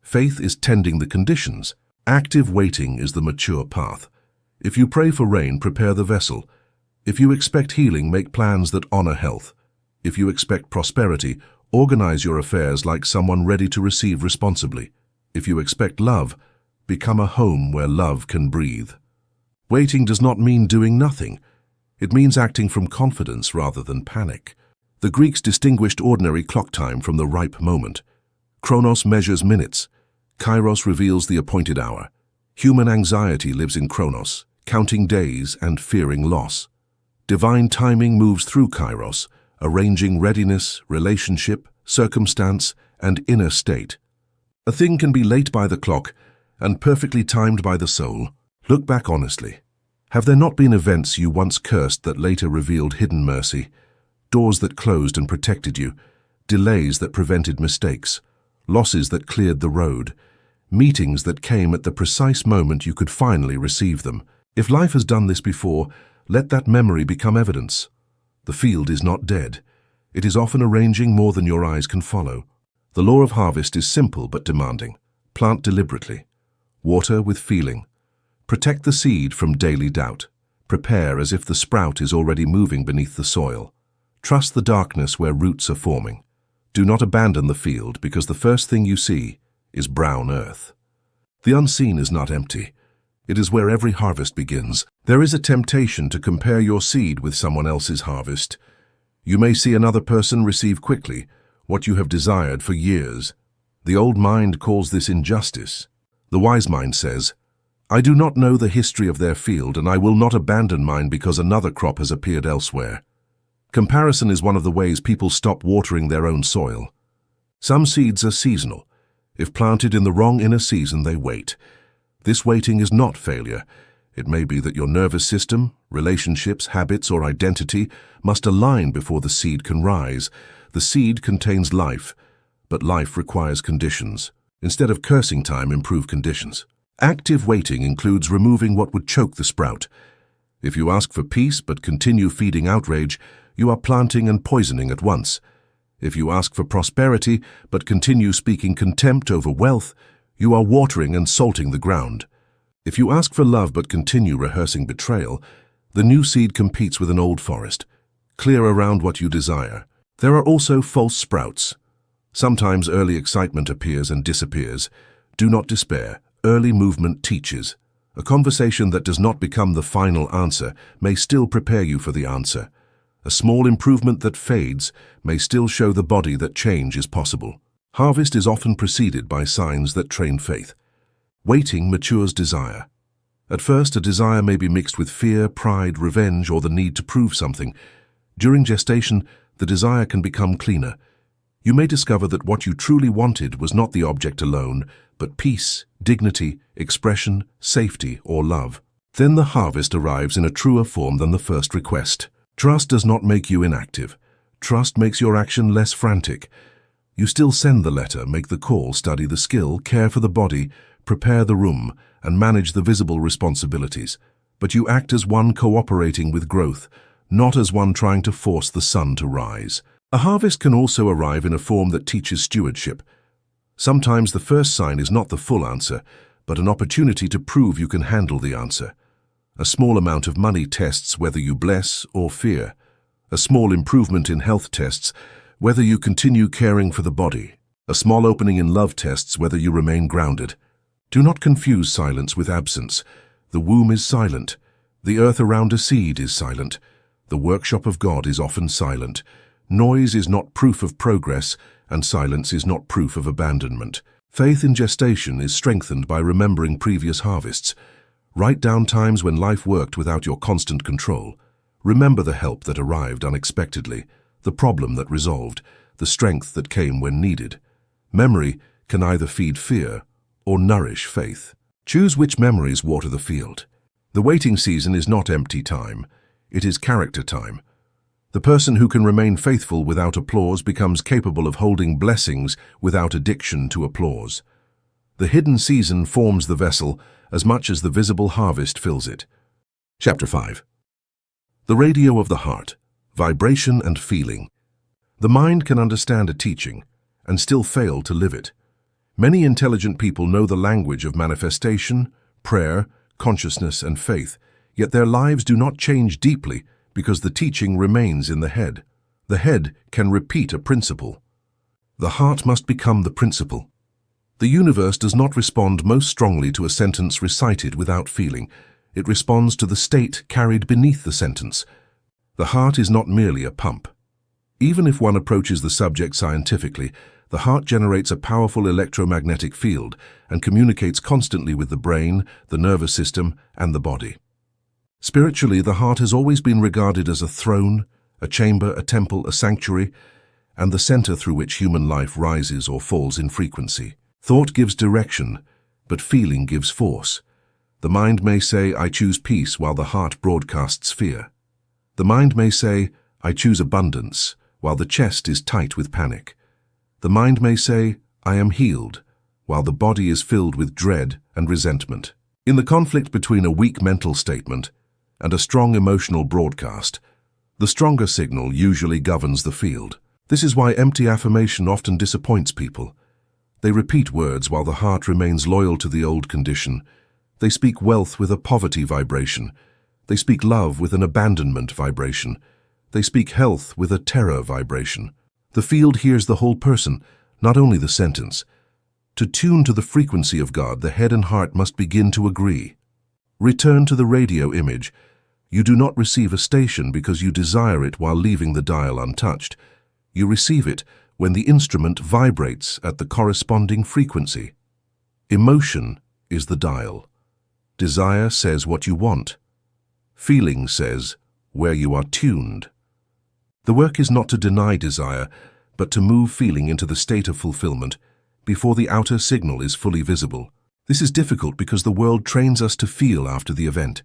Faith is tending the conditions. Active waiting is the mature path. If you pray for rain, prepare the vessel. If you expect healing, make plans that honor health. If you expect prosperity, organize your affairs like someone ready to receive responsibly. If you expect love, become a home where love can breathe. Waiting does not mean doing nothing. It means acting from confidence rather than panic. The Greeks distinguished ordinary clock time from the ripe moment. Chronos measures minutes. Kairos reveals the appointed hour. Human anxiety lives in Chronos, counting days and fearing loss. Divine timing moves through Kairos, arranging readiness, relationship, circumstance, and inner state. A thing can be late by the clock and perfectly timed by the soul. Look back honestly. Have there not been events you once cursed that later revealed hidden mercy? Doors that closed and protected you, delays that prevented mistakes, losses that cleared the road, meetings that came at the precise moment you could finally receive them. If life has done this before, let that memory become evidence. The field is not dead. It is often arranging more than your eyes can follow. The law of harvest is simple but demanding. Plant deliberately. Water with feeling. Protect the seed from daily doubt. Prepare as if the sprout is already moving beneath the soil. Trust the darkness where roots are forming. Do not abandon the field because the first thing you see is brown earth. The unseen is not empty. It is where every harvest begins. There is a temptation to compare your seed with someone else's harvest. You may see another person receive quickly what you have desired for years. The old mind calls this injustice. The wise mind says, I do not know the history of their field, and I will not abandon mine because another crop has appeared elsewhere. Comparison is one of the ways people stop watering their own soil. Some seeds are seasonal. If planted in the wrong inner season, they wait. This waiting is not failure. It may be that your nervous system, relationships, habits, or identity must align before the seed can rise. The seed contains life, but life requires conditions. Instead of cursing time, improve conditions. Active waiting includes removing what would choke the sprout. If you ask for peace but continue feeding outrage, you are planting and poisoning at once. If you ask for prosperity but continue speaking contempt over wealth, you are watering and salting the ground. If you ask for love but continue rehearsing betrayal, the new seed competes with an old forest. Clear around what you desire. There are also false sprouts. Sometimes early excitement appears and disappears. Do not despair. Early movement teaches. A conversation that does not become the final answer may still prepare you for the answer. A small improvement that fades may still show the body that change is possible. Harvest is often preceded by signs that train faith. Waiting matures desire. At first, a desire may be mixed with fear, pride, revenge, or the need to prove something. During gestation, the desire can become cleaner. You may discover that what you truly wanted was not the object alone, but peace, dignity, expression, safety, or love. Then the harvest arrives in a truer form than the first request. Trust does not make you inactive. Trust makes your action less frantic. You still send the letter, make the call, study the skill, care for the body, prepare the room, and manage the visible responsibilities. But you act as one cooperating with growth, not as one trying to force the sun to rise. A harvest can also arrive in a form that teaches stewardship. Sometimes the first sign is not the full answer, but an opportunity to prove you can handle the answer. A small amount of money tests whether you bless or fear. A small improvement in health tests whether you continue caring for the body. A small opening in love tests whether you remain grounded. Do not confuse silence with absence. The womb is silent. The earth around a seed is silent. The workshop of God is often silent. Noise is not proof of progress, and silence is not proof of abandonment. Faith in gestation is strengthened by remembering previous harvests. Write down times when life worked without your constant control. Remember the help that arrived unexpectedly, the problem that resolved, the strength that came when needed. Memory can either feed fear or nourish faith. Choose which memories water the field. The waiting season is not empty time. It is character time. The person who can remain faithful without applause becomes capable of holding blessings without addiction to applause. The hidden season forms the vessel as much as the visible harvest fills it. Chapter 5. The radio of the heart, vibration and feeling. The mind can understand a teaching and still fail to live it. Many intelligent people know the language of manifestation, prayer, consciousness, and faith, yet their lives do not change deeply because the teaching remains in the head. The head can repeat a principle. The heart must become the principle. The universe does not respond most strongly to a sentence recited without feeling. It responds to the state carried beneath the sentence. The heart is not merely a pump. Even if one approaches the subject scientifically, the heart generates a powerful electromagnetic field and communicates constantly with the brain, the nervous system, and the body. Spiritually, the heart has always been regarded as a throne, a chamber, a temple, a sanctuary, and the center through which human life rises or falls in frequency. Thought gives direction, but feeling gives force. The mind may say, "I choose peace," while the heart broadcasts fear. The mind may say, "I choose abundance," while the chest is tight with panic. The mind may say, "I am healed," while the body is filled with dread and resentment. In the conflict between a weak mental statement and a strong emotional broadcast, the stronger signal usually governs the field. This is why empty affirmation often disappoints people. They repeat words while the heart remains loyal to the old condition. They speak wealth with a poverty vibration. They speak love with an abandonment vibration. They speak health with a terror vibration. The field hears the whole person, not only the sentence. To tune to the frequency of God, the head and heart must begin to agree. Return to the radio image. You do not receive a station because you desire it while leaving the dial untouched. You receive it when the instrument vibrates at the corresponding frequency. Emotion is the dial. Desire says what you want. Feeling says where you are tuned. The work is not to deny desire, but to move feeling into the state of fulfillment before the outer signal is fully visible. This is difficult because the world trains us to feel after the event.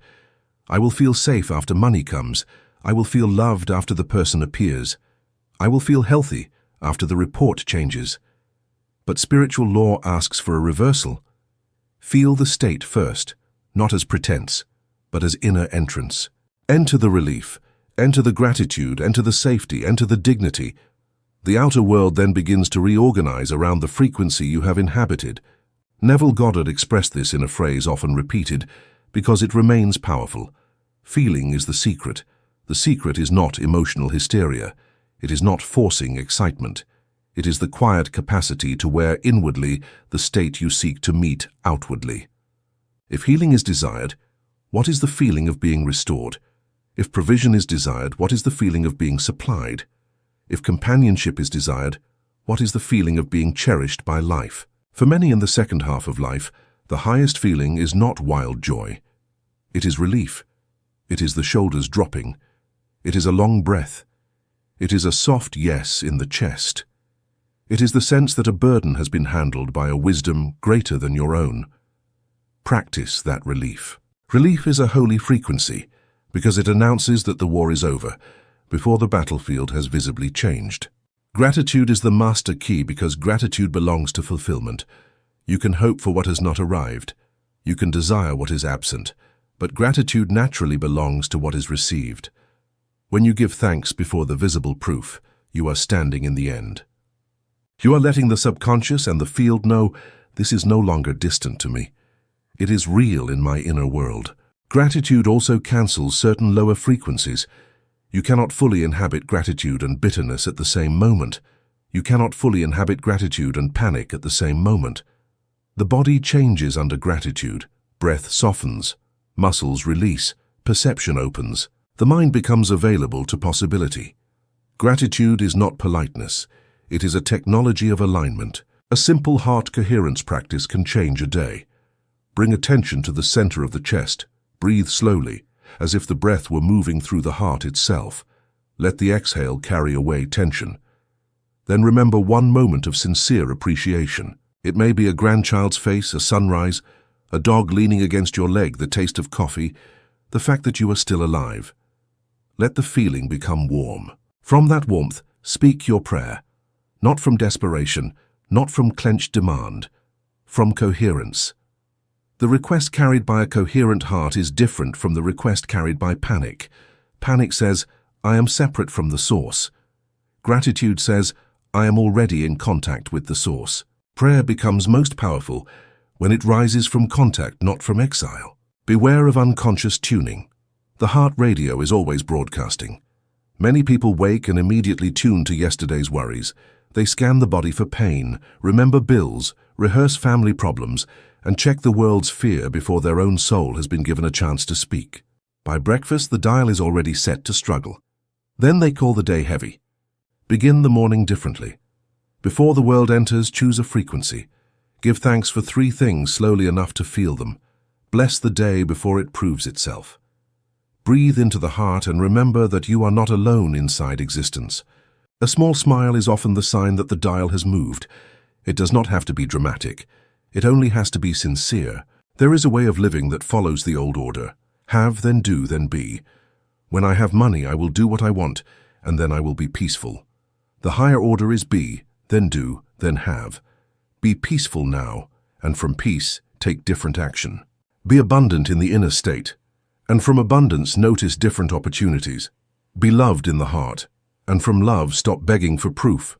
I will feel safe after money comes. I will feel loved after the person appears. I will feel healthy after the report changes. But spiritual law asks for a reversal. Feel the state first, not as pretense, but as inner entrance. Enter the relief, enter the gratitude, enter the safety, enter the dignity. The outer world then begins to reorganize around the frequency you have inhabited. Neville Goddard expressed this in a phrase often repeated because it remains powerful. Feeling is the secret. The secret is not emotional hysteria. It is not forcing excitement. It is the quiet capacity to wear inwardly the state you seek to meet outwardly. If healing is desired, what is the feeling of being restored? If provision is desired, what is the feeling of being supplied? If companionship is desired, what is the feeling of being cherished by life? For many in the second half of life, the highest feeling is not wild joy. It is relief. It is the shoulders dropping. It is a long breath. It is a soft yes in the chest. It is the sense that a burden has been handled by a wisdom greater than your own. Practice that relief. Relief is a holy frequency because it announces that the war is over before the battlefield has visibly changed. Gratitude is the master key because gratitude belongs to fulfillment. You can hope for what has not arrived. You can desire what is absent, but gratitude naturally belongs to what is received. When you give thanks before the visible proof, you are standing in the end. You are letting the subconscious and the field know this is no longer distant to me. It is real in my inner world. Gratitude also cancels certain lower frequencies. You cannot fully inhabit gratitude and bitterness at the same moment. You cannot fully inhabit gratitude and panic at the same moment. The body changes under gratitude. Breath softens. Muscles release. Perception opens. The mind becomes available to possibility. Gratitude is not politeness. It is a technology of alignment. A simple heart coherence practice can change a day. Bring attention to the center of the chest. Breathe slowly, as if the breath were moving through the heart itself. Let the exhale carry away tension. Then remember one moment of sincere appreciation. It may be a grandchild's face, a sunrise, a dog leaning against your leg, the taste of coffee, the fact that you are still alive. Let the feeling become warm. From that warmth, speak your prayer. Not from desperation, not from clenched demand, from coherence. The request carried by a coherent heart is different from the request carried by panic. Panic says, I am separate from the source. Gratitude says, I am already in contact with the source. Prayer becomes most powerful when it rises from contact, not from exile. Beware of unconscious tuning. The heart radio is always broadcasting. Many people wake and immediately tune to yesterday's worries. They scan the body for pain, remember bills, rehearse family problems, and check the world's fear before their own soul has been given a chance to speak. By breakfast, the dial is already set to struggle. Then they call the day heavy. Begin the morning differently. Before the world enters, choose a frequency. Give thanks for 3 things slowly enough to feel them. Bless the day before it proves itself. Breathe into the heart and remember that you are not alone inside existence. A small smile is often the sign that the dial has moved. It does not have to be dramatic. It only has to be sincere. There is a way of living that follows the old order. Have, then do, then be. When I have money, I will do what I want, and then I will be peaceful. The higher order is be, then do, then have. Be peaceful now, and from peace, take different action. Be abundant in the inner state, and from abundance notice different opportunities. Be loved in the heart, and from love stop begging for proof.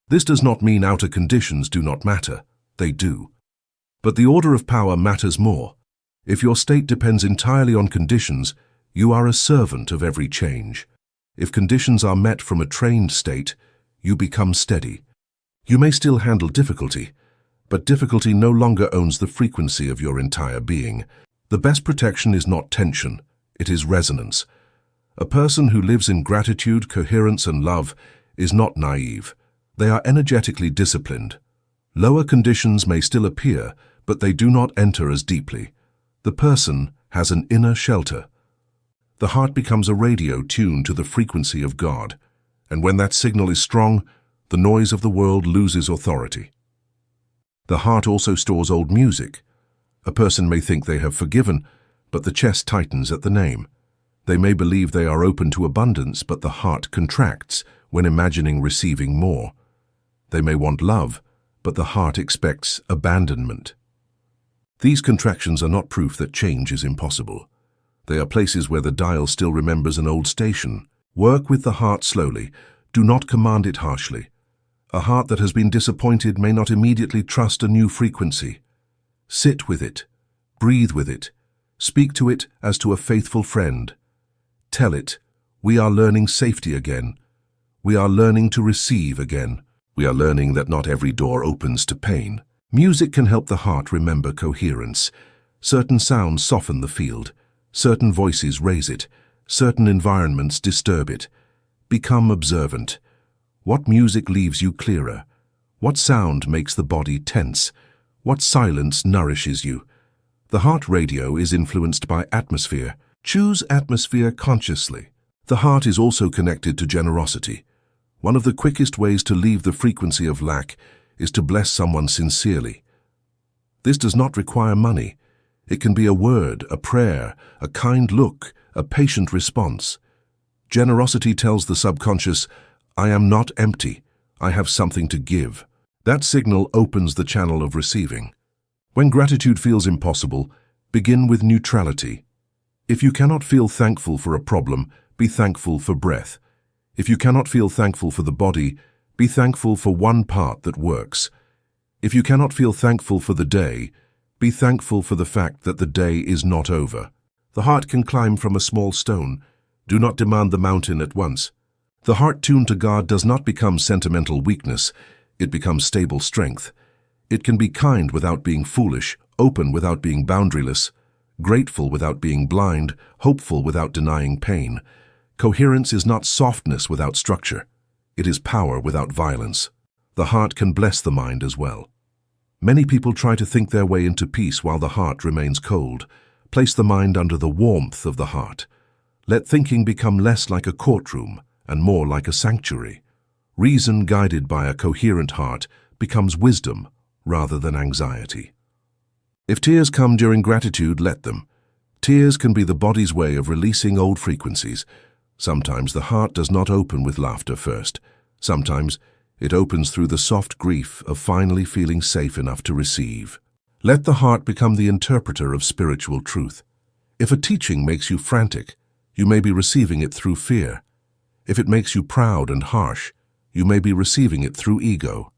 This does not mean outer conditions do not matter. They do. But the order of power matters more. If your state depends entirely on conditions, you are a servant of every change. If conditions are met from a trained state, you become steady. You may still handle difficulty, but difficulty no longer owns the frequency of your entire being. The best protection is not tension, it is resonance. A person who lives in gratitude, coherence, and love is not naive. They are energetically disciplined. Lower conditions may still appear, but they do not enter as deeply. The person has an inner shelter. The heart becomes a radio tuned to the frequency of God. And when that signal is strong, the noise of the world loses authority. The heart also stores old music. A person may think they have forgiven, but the chest tightens at the name. They may believe they are open to abundance, but the heart contracts when imagining receiving more. They may want love, but the heart expects abandonment. These contractions are not proof that change is impossible. They are places where the dial still remembers an old station. Work with the heart slowly. Do not command it harshly. A heart that has been disappointed may not immediately trust a new frequency. Sit with it. Breathe with it. Speak to it as to a faithful friend. Tell it, we are learning safety again. We are learning to receive again. We are learning that not every door opens to pain. Music can help the heart remember coherence. Certain sounds soften the field. Certain voices raise it. Certain environments disturb it. Become observant. What music leaves you clearer? What sound makes the body tense? What silence nourishes you? The heart radio is influenced by atmosphere. Choose atmosphere consciously. The heart is also connected to generosity. One of the quickest ways to leave the frequency of lack is to bless someone sincerely. This does not require money. It can be a word, a prayer, a kind look, a patient response. Generosity tells the subconscious, I am not empty. I have something to give. That signal opens the channel of receiving. When gratitude feels impossible, begin with neutrality. If you cannot feel thankful for a problem, be thankful for breath. If you cannot feel thankful for the body, be thankful for one part that works. If you cannot feel thankful for the day, be thankful for the fact that the day is not over. The heart can climb from a small stone. Do not demand the mountain at once. The heart tuned to God does not become sentimental weakness. It becomes stable strength. It can be kind without being foolish, open without being boundaryless, grateful without being blind, hopeful without denying pain. Coherence is not softness without structure. It is power without violence. The heart can bless the mind as well. Many people try to think their way into peace while the heart remains cold. Place the mind under the warmth of the heart. Let thinking become less like a courtroom and more like a sanctuary. Reason guided by a coherent heart becomes wisdom rather than anxiety. If tears come during gratitude, let them. Tears can be the body's way of releasing old frequencies. Sometimes the heart does not open with laughter first. Sometimes it opens through the soft grief of finally feeling safe enough to receive. Let the heart become the interpreter of spiritual truth. If a teaching makes you frantic, you may be receiving it through fear. If it makes you proud and harsh, you may be receiving it through ego.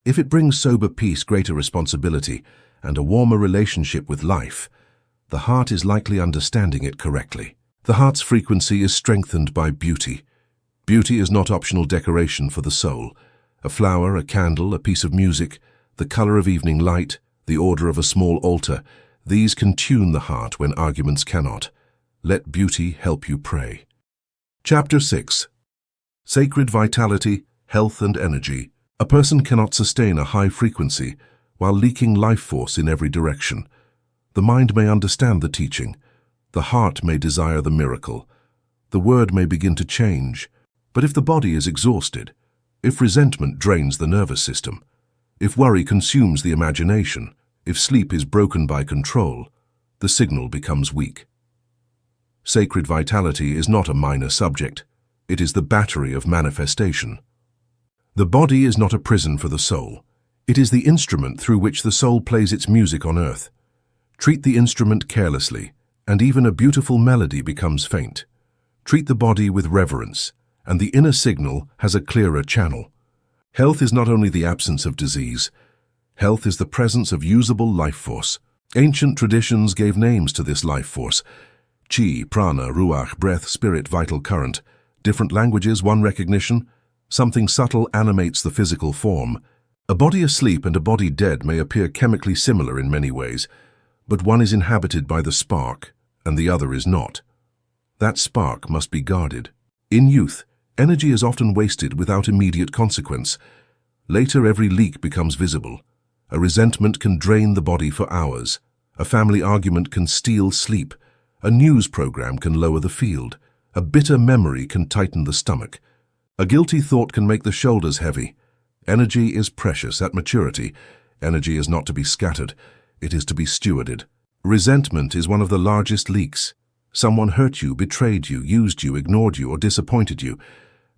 If it brings sober peace, greater responsibility, and a warmer relationship with life, the heart is likely understanding it correctly. The heart's frequency is strengthened by beauty. Beauty is not optional decoration for the soul. A flower, a candle, a piece of music, the color of evening light, the order of a small altar, these can tune the heart when arguments cannot. Let beauty help you pray. Chapter 6. Sacred Vitality, Health and Energy. A person cannot sustain a high frequency while leaking life force in every direction. The mind may understand the teaching. The heart may desire the miracle. The word may begin to change. But if the body is exhausted, if resentment drains the nervous system, if worry consumes the imagination, if sleep is broken by control, the signal becomes weak. Sacred vitality is not a minor subject. It is the battery of manifestation. The body is not a prison for the soul. It is the instrument through which the soul plays its music on earth. Treat the instrument carelessly, and even a beautiful melody becomes faint. Treat the body with reverence, and the inner signal has a clearer channel. Health is not only the absence of disease. Health is the presence of usable life force. Ancient traditions gave names to this life force: chi, prana, ruach, breath, spirit, vital current. Different languages, one recognition. Something subtle animates the physical form. A body asleep and a body dead may appear chemically similar in many ways, but one is inhabited by the spark, and the other is not. That spark must be guarded. In youth, energy is often wasted without immediate consequence. Later, every leak becomes visible. A resentment can drain the body for hours. A family argument can steal sleep. A news program can lower the field. A bitter memory can tighten the stomach. A guilty thought can make the shoulders heavy. Energy is precious. At maturity, energy is not to be scattered, it is to be stewarded. Resentment is one of the largest leaks. Someone hurt you, betrayed you, used you, ignored you, or disappointed you.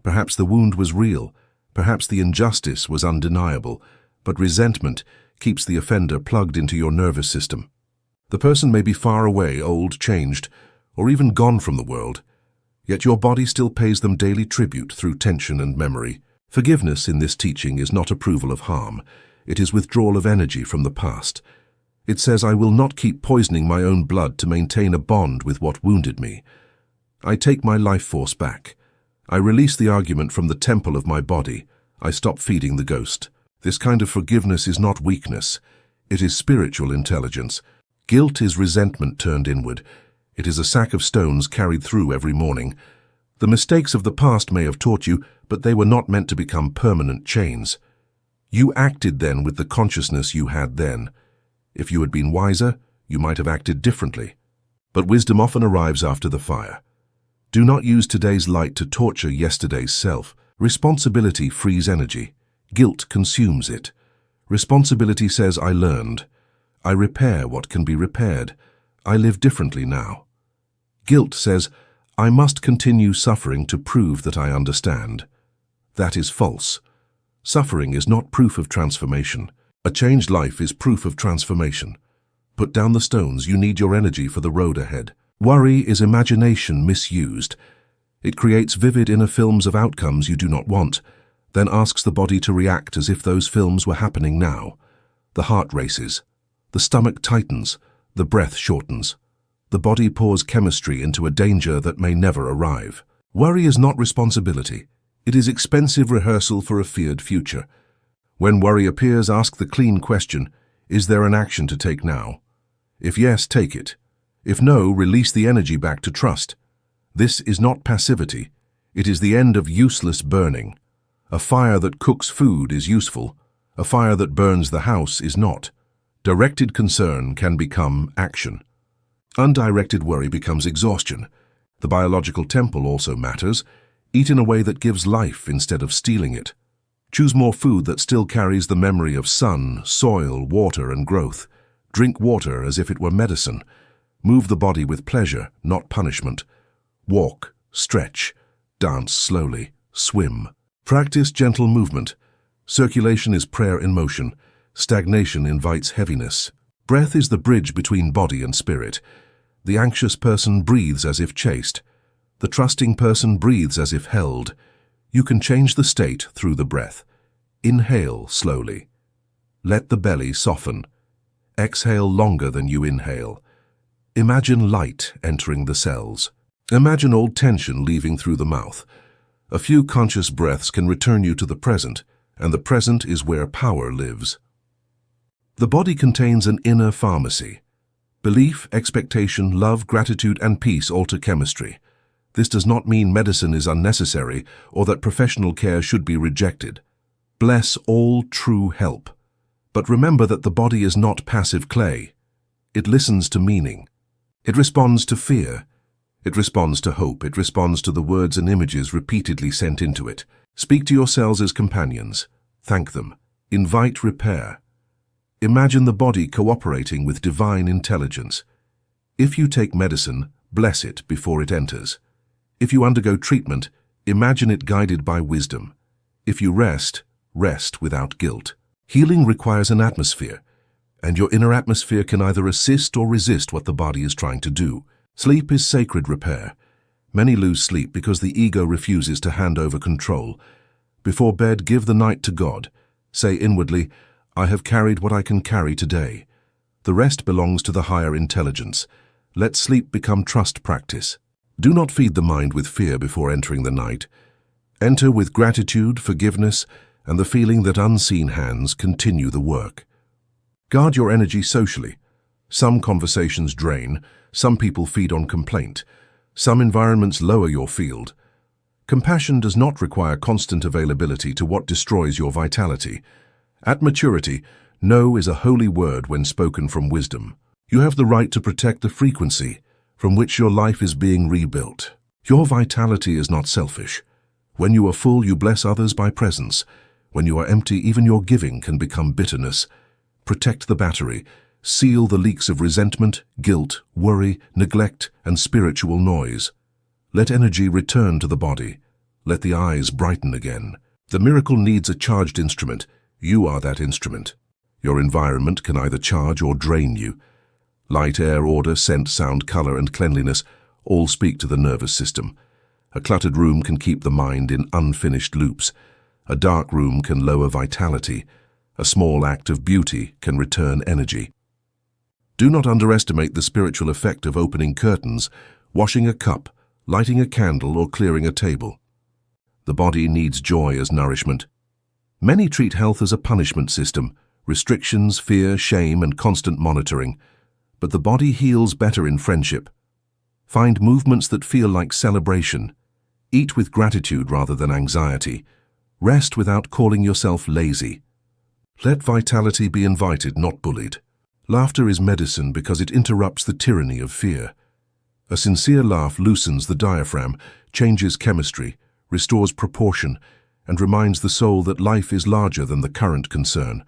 Perhaps the wound was real, perhaps the injustice was undeniable, but resentment keeps the offender plugged into your nervous system. The person may be far away, old, changed, or even gone from the world, yet your body still pays them daily tribute through tension and memory. Forgiveness in this teaching is not approval of harm. It is withdrawal of energy from the past. It says, I will not keep poisoning my own blood to maintain a bond with what wounded me. I take my life force back. I release the argument from the temple of my body. I stop feeding the ghost. This kind of forgiveness is not weakness. It is spiritual intelligence. Guilt is resentment turned inward. It is a sack of stones carried through every morning. The mistakes of the past may have taught you, but they were not meant to become permanent chains. You acted then with the consciousness you had then. If you had been wiser, you might have acted differently. But wisdom often arrives after the fire. Do not use today's light to torture yesterday's self. Responsibility frees energy. Guilt consumes it. Responsibility says, I learned. I repair what can be repaired. I live differently now. Guilt says, I must continue suffering to prove that I understand. That is false. Suffering is not proof of transformation. A changed life is proof of transformation. Put down the stones. You need your energy for the road ahead. Worry is imagination misused. It creates vivid inner films of outcomes you do not want, then asks the body to react as if those films were happening now. The heart races. The stomach tightens. The breath shortens. The body pours chemistry into a danger that may never arrive. Worry is not responsibility. It is expensive rehearsal for a feared future. When worry appears, ask the clean question, is there an action to take now? If yes, take it. If no, release the energy back to trust. This is not passivity. It is the end of useless burning. A fire that cooks food is useful. A fire that burns the house is not. Directed concern can become action. Undirected worry becomes exhaustion. The biological temple also matters. Eat in a way that gives life instead of stealing it. Choose more food that still carries the memory of sun, soil, water, and growth. Drink water as if it were medicine. Move the body with pleasure, not punishment. Walk, stretch, dance slowly, swim. Practice gentle movement. Circulation is prayer in motion. Stagnation invites heaviness. Breath is the bridge between body and spirit. The anxious person breathes as if chased. The trusting person breathes as if held. You can change the state through the breath. Inhale slowly. Let the belly soften. Exhale longer than you inhale. Imagine light entering the cells. Imagine old tension leaving through the mouth. A few conscious breaths can return you to the present, and the present is where power lives. The body contains an inner pharmacy. Belief, expectation, love, gratitude, and peace alter chemistry. This does not mean medicine is unnecessary or that professional care should be rejected. Bless all true help. But remember that the body is not passive clay. It listens to meaning. It responds to fear. It responds to hope. It responds to the words and images repeatedly sent into it. Speak to your cells as companions. Thank them. Invite repair. Imagine the body cooperating with divine intelligence. If you take medicine, bless it before it enters. If you undergo treatment, imagine it guided by wisdom. If you rest, rest without guilt. Healing requires an atmosphere, and your inner atmosphere can either assist or resist what the body is trying to do. Sleep is sacred repair. Many lose sleep because the ego refuses to hand over control. Before bed, give the night to God. Say inwardly, I have carried what I can carry today. The rest belongs to the higher intelligence. Let sleep become trust practice. Do not feed the mind with fear before entering the night. Enter with gratitude, forgiveness, and the feeling that unseen hands continue the work. Guard your energy socially. Some conversations drain, some people feed on complaint, some environments lower your field. Compassion does not require constant availability to what destroys your vitality. At maturity, no is a holy word when spoken from wisdom. You have the right to protect the frequency from which your life is being rebuilt. Your vitality is not selfish. When you are full, you bless others by presence. When you are empty, even your giving can become bitterness. Protect the battery. Seal the leaks of resentment, guilt, worry, neglect, and spiritual noise. Let energy return to the body. Let the eyes brighten again. The miracle needs a charged instrument. You are that instrument. Your environment can either charge or drain you. Light, air, order, scent, sound, color, and cleanliness all speak to the nervous system. A cluttered room can keep the mind in unfinished loops. A dark room can lower vitality. A small act of beauty can return energy. Do not underestimate the spiritual effect of opening curtains, washing a cup, lighting a candle, or clearing a table. The body needs joy as nourishment. Many treat health as a punishment system, restrictions, fear, shame, and constant monitoring. But the body heals better in friendship. Find movements that feel like celebration. Eat with gratitude rather than anxiety. Rest without calling yourself lazy. Let vitality be invited, not bullied. Laughter is medicine because it interrupts the tyranny of fear. A sincere laugh loosens the diaphragm, changes chemistry, restores proportion, and reminds the soul that life is larger than the current concern.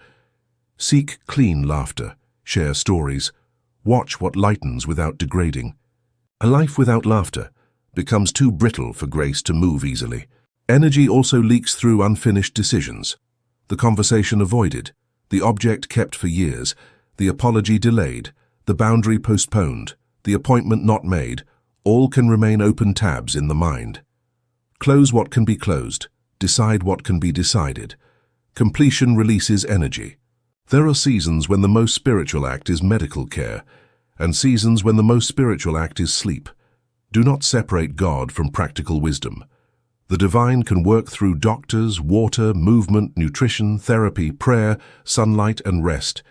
Seek clean laughter, share stories, watch what lightens without degrading. A life without laughter becomes too brittle for grace to move easily. Energy also leaks through unfinished decisions. The conversation avoided, the object kept for years, the apology delayed, the boundary postponed, the appointment not made, all can remain open tabs in the mind. Close what can be closed, decide what can be decided. Completion releases energy. There are seasons when the most spiritual act is medical care, and seasons when the most spiritual act is sleep. Do not separate God from practical wisdom. The divine can work through doctors, water, movement, nutrition, therapy, prayer, sunlight, and rest.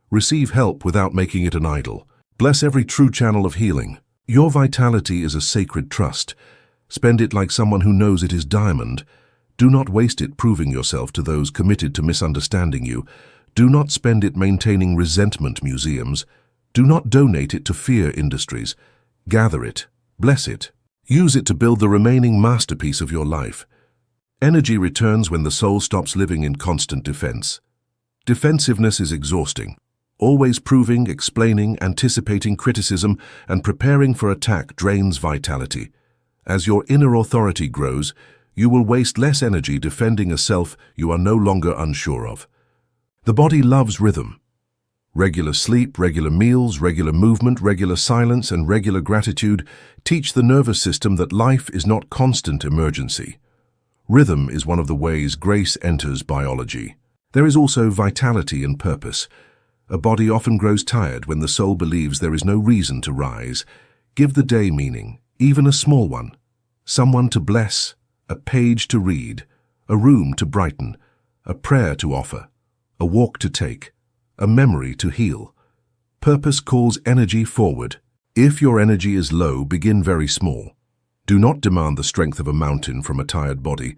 Receive help without making it an idol. Bless every true channel of healing. Your vitality is a sacred trust. Spend it like someone who knows it is diamond. Do not waste it proving yourself to those committed to misunderstanding you. Do not spend it maintaining resentment museums. Do not donate it to fear industries. Gather it. Bless it. Use it to build the remaining masterpiece of your life. Energy returns when the soul stops living in constant defense. Defensiveness is exhausting. Always proving, explaining, anticipating criticism, and preparing for attack drains vitality. As your inner authority grows, you will waste less energy defending a self you are no longer unsure of. The body loves rhythm. Regular sleep, regular meals, regular movement, regular silence, and regular gratitude teach the nervous system that life is not constant emergency. Rhythm is one of the ways grace enters biology. There is also vitality and purpose. A body often grows tired when the soul believes there is no reason to rise. Give the day meaning, even a small one. Someone to bless, a page to read, a room to brighten, a prayer to offer, a walk to take, a memory to heal. Purpose calls energy forward. If your energy is low, begin very small. Do not demand the strength of a mountain from a tired body.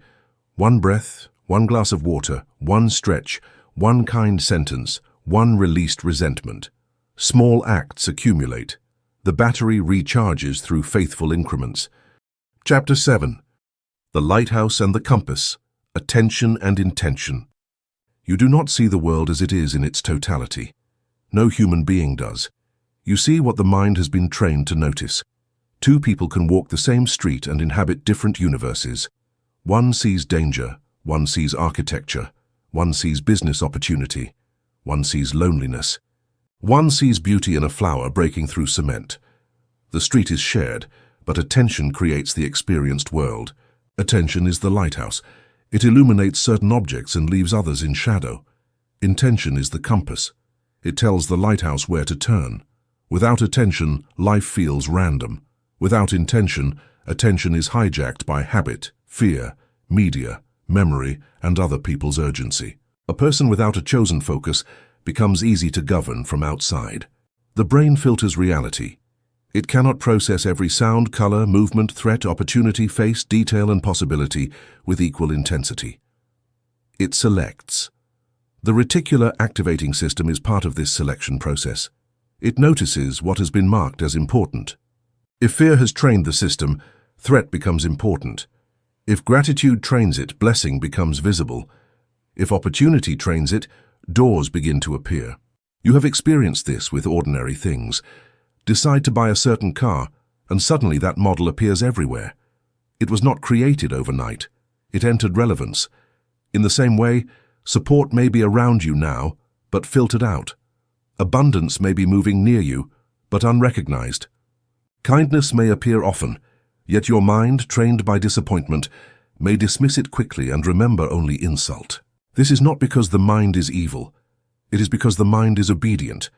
One breath, one glass of water, one stretch, one kind sentence, one released resentment. Small acts accumulate. The battery recharges through faithful increments. Chapter 7. The Lighthouse and the Compass. Attention and Intention. You do not see the world as it is in its totality. No human being does. You see what the mind has been trained to notice. Two people can walk the same street and inhabit different universes. One sees danger, one sees architecture, one sees business opportunity, one sees loneliness. One sees beauty in a flower breaking through cement. The street is shared, but attention creates the experienced world. Attention is the lighthouse. It illuminates certain objects and leaves others in shadow. Intention is the compass. It tells the lighthouse where to turn. Without attention, life feels random. Without intention, attention is hijacked by habit, fear, media, memory, and other people's urgency. A person without a chosen focus becomes easy to govern from outside. The brain filters reality. It cannot process every sound, color, movement, threat, opportunity, face, detail, and possibility with equal intensity. It selects. The reticular activating system is part of this selection process. It notices what has been marked as important. If fear has trained the system, threat becomes important. If gratitude trains it, blessing becomes visible. If opportunity trains it, doors begin to appear. You have experienced this with ordinary things. Decide to buy a certain car, and suddenly that model appears everywhere. It was not created overnight. It entered relevance. In the same way, support may be around you now, but filtered out. Abundance may be moving near you, but unrecognized. Kindness may appear often, yet your mind, trained by disappointment, may dismiss it quickly and remember only insult. This is not because the mind is evil. It is because the mind is obedient.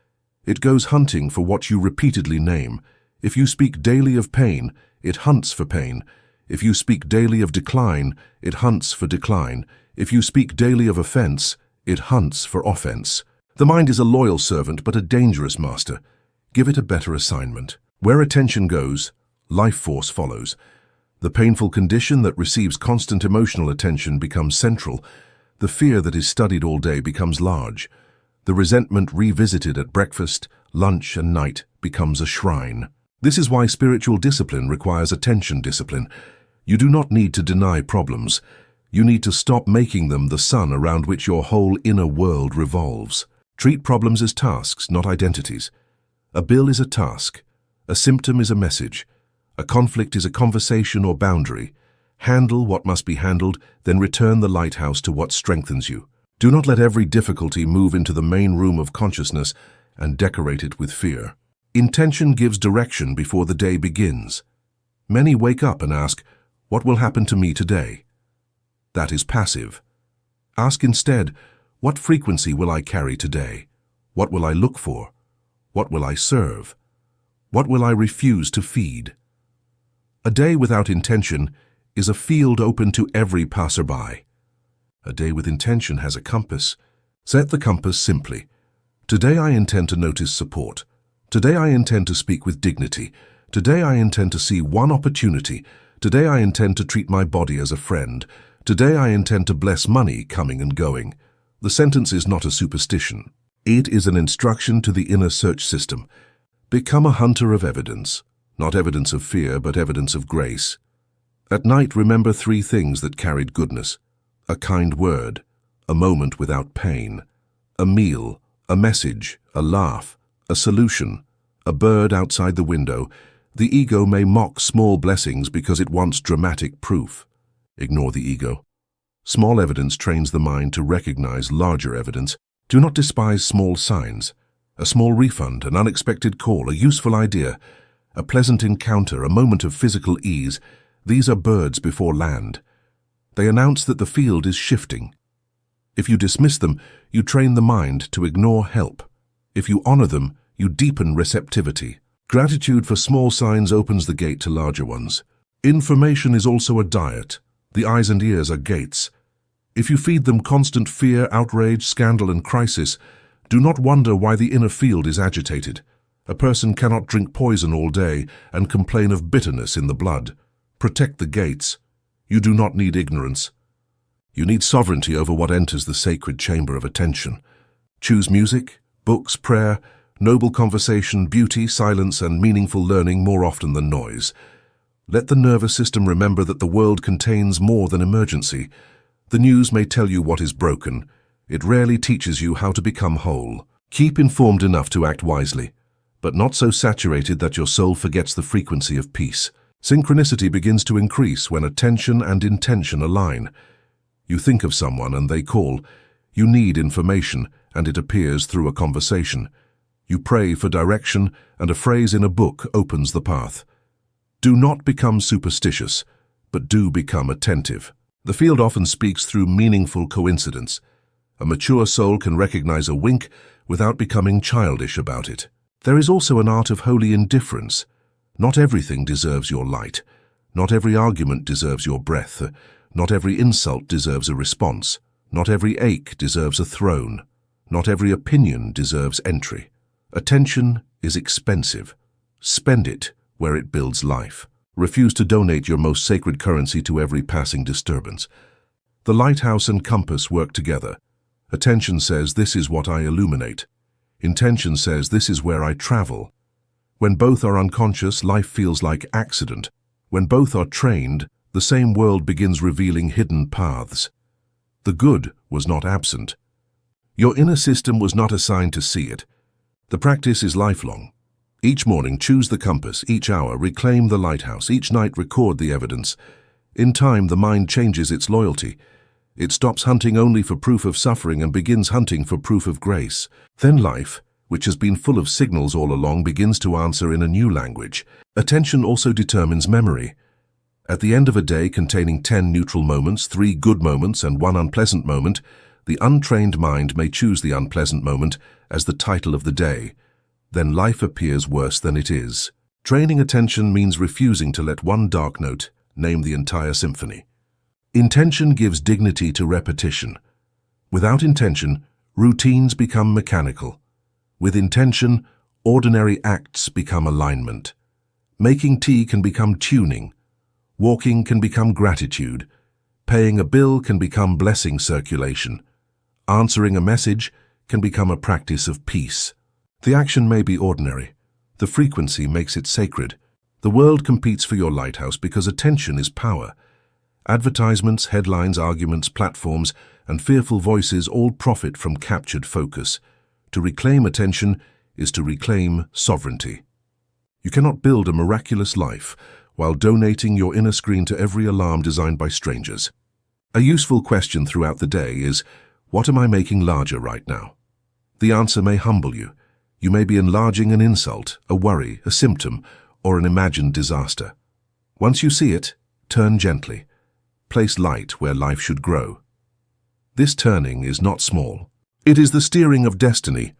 It goes hunting for what you repeatedly name. If you speak daily of pain, it hunts for pain. If you speak daily of decline, it hunts for decline. If you speak daily of offense, it hunts for offense. The mind is a loyal servant, but a dangerous master. Give it a better assignment. Where attention goes, life force follows. The painful condition that receives constant emotional attention becomes central. The fear that is studied all day becomes large. The resentment revisited at breakfast, lunch, and night becomes a shrine. This is why spiritual discipline requires attention discipline. You do not need to deny problems. You need to stop making them the sun around which your whole inner world revolves. Treat problems as tasks, not identities. A bill is a task. A symptom is a message. A conflict is a conversation or boundary. Handle what must be handled, then return the lighthouse to what strengthens you. Do not let every difficulty move into the main room of consciousness and decorate it with fear. Intention gives direction before the day begins. Many wake up and ask, "What will happen to me today?" That is passive. Ask instead, "What frequency will I carry today? What will I look for? What will I serve? What will I refuse to feed?" A day without intention is a field open to every passerby. A day with intention has a compass. Set the compass simply. Today I intend to notice support. Today I intend to speak with dignity. Today I intend to see one opportunity. Today I intend to treat my body as a friend. Today I intend to bless money coming and going. The sentence is not a superstition. It is an instruction to the inner search system. Become a hunter of evidence. Not evidence of fear, but evidence of grace. At night, remember 3 things that carried goodness. A kind word, a moment without pain, a meal, a message, a laugh, a solution, a bird outside the window. The ego may mock small blessings because it wants dramatic proof. Ignore the ego. Small evidence trains the mind to recognize larger evidence. Do not despise small signs. A small refund, an unexpected call, a useful idea, a pleasant encounter, a moment of physical ease. These are birds before land. They announce that the field is shifting. If you dismiss them, you train the mind to ignore help. If you honor them, you deepen receptivity. Gratitude for small signs opens the gate to larger ones. Information is also a diet. The eyes and ears are gates. If you feed them constant fear, outrage, scandal, and crisis, do not wonder why the inner field is agitated. A person cannot drink poison all day and complain of bitterness in the blood. Protect the gates. You do not need ignorance. You need sovereignty over what enters the sacred chamber of attention. Choose music, books, prayer, noble conversation, beauty, silence, and meaningful learning more often than noise. Let the nervous system remember that the world contains more than emergency. The news may tell you what is broken. It rarely teaches you how to become whole. Keep informed enough to act wisely, but not so saturated that your soul forgets the frequency of peace. Synchronicity begins to increase when attention and intention align. You think of someone and they call. You need information and it appears through a conversation. You pray for direction and a phrase in a book opens the path. Do not become superstitious, but do become attentive. The field often speaks through meaningful coincidence. A mature soul can recognize a wink without becoming childish about it. There is also an art of holy indifference. Not everything deserves your light. Not every argument deserves your breath. Not every insult deserves a response. Not every ache deserves a throne. Not every opinion deserves entry. Attention is expensive. Spend it where it builds life. Refuse to donate your most sacred currency to every passing disturbance. The lighthouse and compass work together. Attention says, "This is what I illuminate." Intention says, "This is where I travel." When both are unconscious, life feels like accident. When both are trained, the same world begins revealing hidden paths. The good was not absent. Your inner system was not assigned to see it. The practice is lifelong. Each morning, choose the compass. Each hour, reclaim the lighthouse. Each night, record the evidence. In time, the mind changes its loyalty. It stops hunting only for proof of suffering and begins hunting for proof of grace. Then life, which has been full of signals all along, begins to answer in a new language. Attention also determines memory. At the end of a day containing 10 neutral moments, 3 good moments, and 1 unpleasant moment, the untrained mind may choose the unpleasant moment as the title of the day. Then life appears worse than it is. Training attention means refusing to let one dark note name the entire symphony. Intention gives dignity to repetition. Without intention, routines become mechanical. With intention, ordinary acts become alignment. Making tea can become tuning. Walking can become gratitude. Paying a bill can become blessing circulation. Answering a message can become a practice of peace. The action may be ordinary. The frequency makes it sacred. The world competes for your lighthouse because attention is power. Advertisements, headlines, arguments, platforms, and fearful voices all profit from captured focus. To reclaim attention is to reclaim sovereignty. You cannot build a miraculous life while donating your inner screen to every alarm designed by strangers. A useful question throughout the day is, what am I making larger right now? The answer may humble you. You may be enlarging an insult, a worry, a symptom, or an imagined disaster. Once you see it, turn gently. Place light where life should grow. This turning is not small. It is the steering of destiny.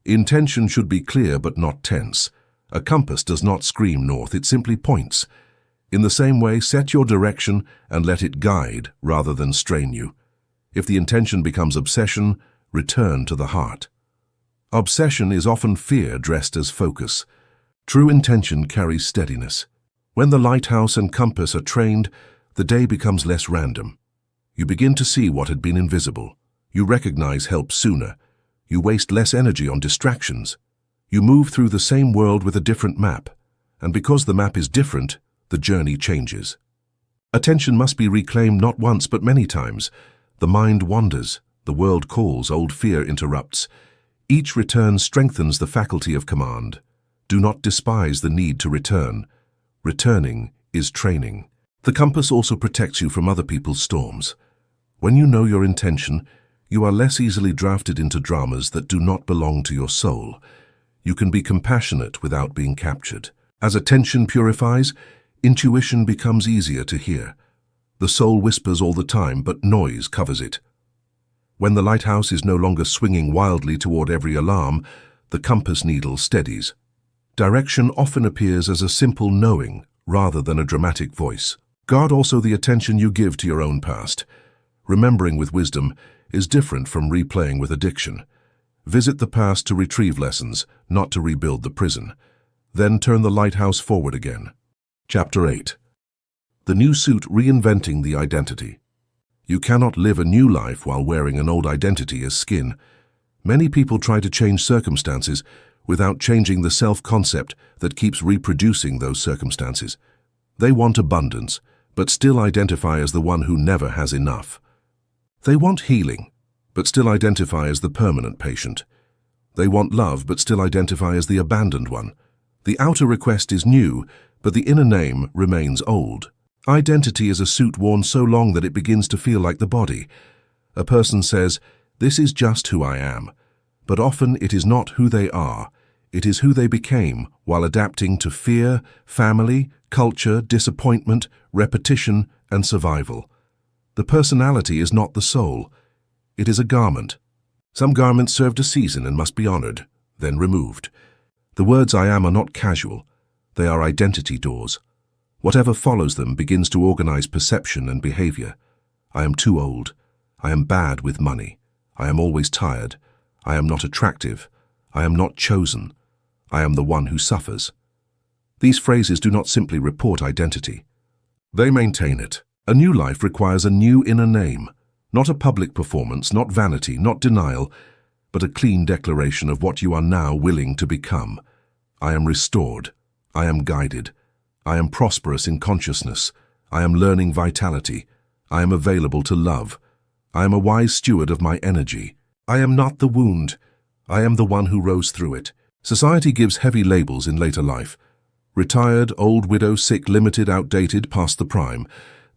Intention should be clear but not tense. A compass does not scream north, it simply points. In the same way, set your direction and let it guide rather than strain you. If the intention becomes obsession, return to the heart. Obsession is often fear dressed as focus. True intention carries steadiness. When the lighthouse and compass are trained, the day becomes less random. You begin to see what had been invisible. You recognize help sooner. You waste less energy on distractions. You move through the same world with a different map. And because the map is different, the journey changes. Attention must be reclaimed not once but many times. The mind wanders, the world calls, old fear interrupts. Each return strengthens the faculty of command. Do not despise the need to return. Returning is training. The compass also protects you from other people's storms. When you know your intention, you are less easily drafted into dramas that do not belong to your soul. You can be compassionate without being captured. As attention purifies, intuition becomes easier to hear. The soul whispers all the time, but noise covers it. When the lighthouse is no longer swinging wildly toward every alarm, the compass needle steadies. Direction often appears as a simple knowing rather than a dramatic voice. Guard also the attention you give to your own past. Remembering with wisdom is different from replaying with addiction. Visit the past to retrieve lessons, not to rebuild the prison. Then turn the lighthouse forward again. Chapter 8. The new suit reinventing the identity. You cannot live a new life while wearing an old identity as skin. Many people try to change circumstances without changing the self-concept that keeps reproducing those circumstances. They want abundance, but still identify as the one who never has enough. They want healing, but still identify as the permanent patient. They want love, but still identify as the abandoned one. The outer request is new, but the inner name remains old. Identity is a suit worn so long that it begins to feel like the body. A person says, "This is just who I am," but often it is not who they are. It is who they became while adapting to fear, family, culture, disappointment, repetition, and survival. The personality is not the soul. It is a garment. Some garments served a season and must be honored, then removed. The words I am are not casual. They are identity doors. Whatever follows them begins to organize perception and behavior. I am too old. I am bad with money. I am always tired. I am not attractive. I am not chosen. I am the one who suffers. These phrases do not simply report identity. They maintain it. A new life requires a new inner name, not a public performance, not vanity, not denial, but a clean declaration of what you are now willing to become. I am restored. I am guided. I am prosperous in consciousness. I am learning vitality. I am available to love. I am a wise steward of my energy. I am not the wound. I am the one who rose through it. Society gives heavy labels in later life. Retired, old, widow, sick, limited, outdated, past the prime.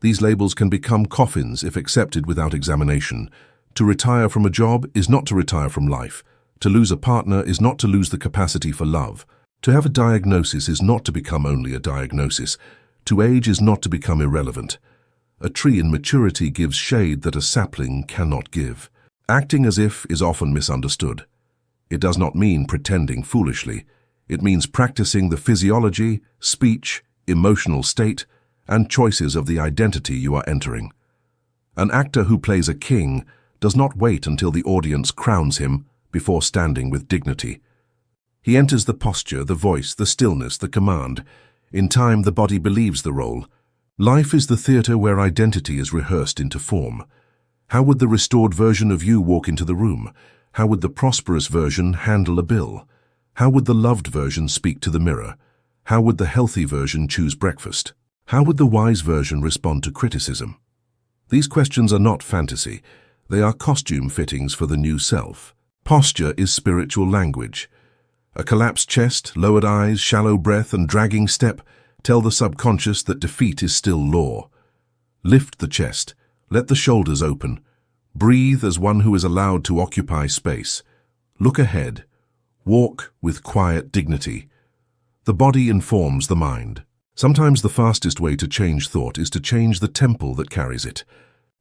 These labels can become coffins if accepted without examination. To retire from a job is not to retire from life. To lose a partner is not to lose the capacity for love. To have a diagnosis is not to become only a diagnosis. To age is not to become irrelevant. A tree in maturity gives shade that a sapling cannot give. Acting as if is often misunderstood. It does not mean pretending foolishly. It means practicing the physiology, speech, emotional state, and choices of the identity you are entering. An actor who plays a king does not wait until the audience crowns him before standing with dignity. He enters the posture, the voice, the stillness, the command. In time, the body believes the role. Life is the theater where identity is rehearsed into form. How would the restored version of you walk into the room? How would the prosperous version handle a bill? How would the loved version speak to the mirror? How would the healthy version choose breakfast? How would the wise version respond to criticism? These questions are not fantasy. They are costume fittings for the new self. Posture is spiritual language. A collapsed chest, lowered eyes, shallow breath, and dragging step tell the subconscious that defeat is still law. Lift the chest. Let the shoulders open. Breathe as one who is allowed to occupy space. Look ahead. Walk with quiet dignity. The body informs the mind. Sometimes the fastest way to change thought is to change the temple that carries it.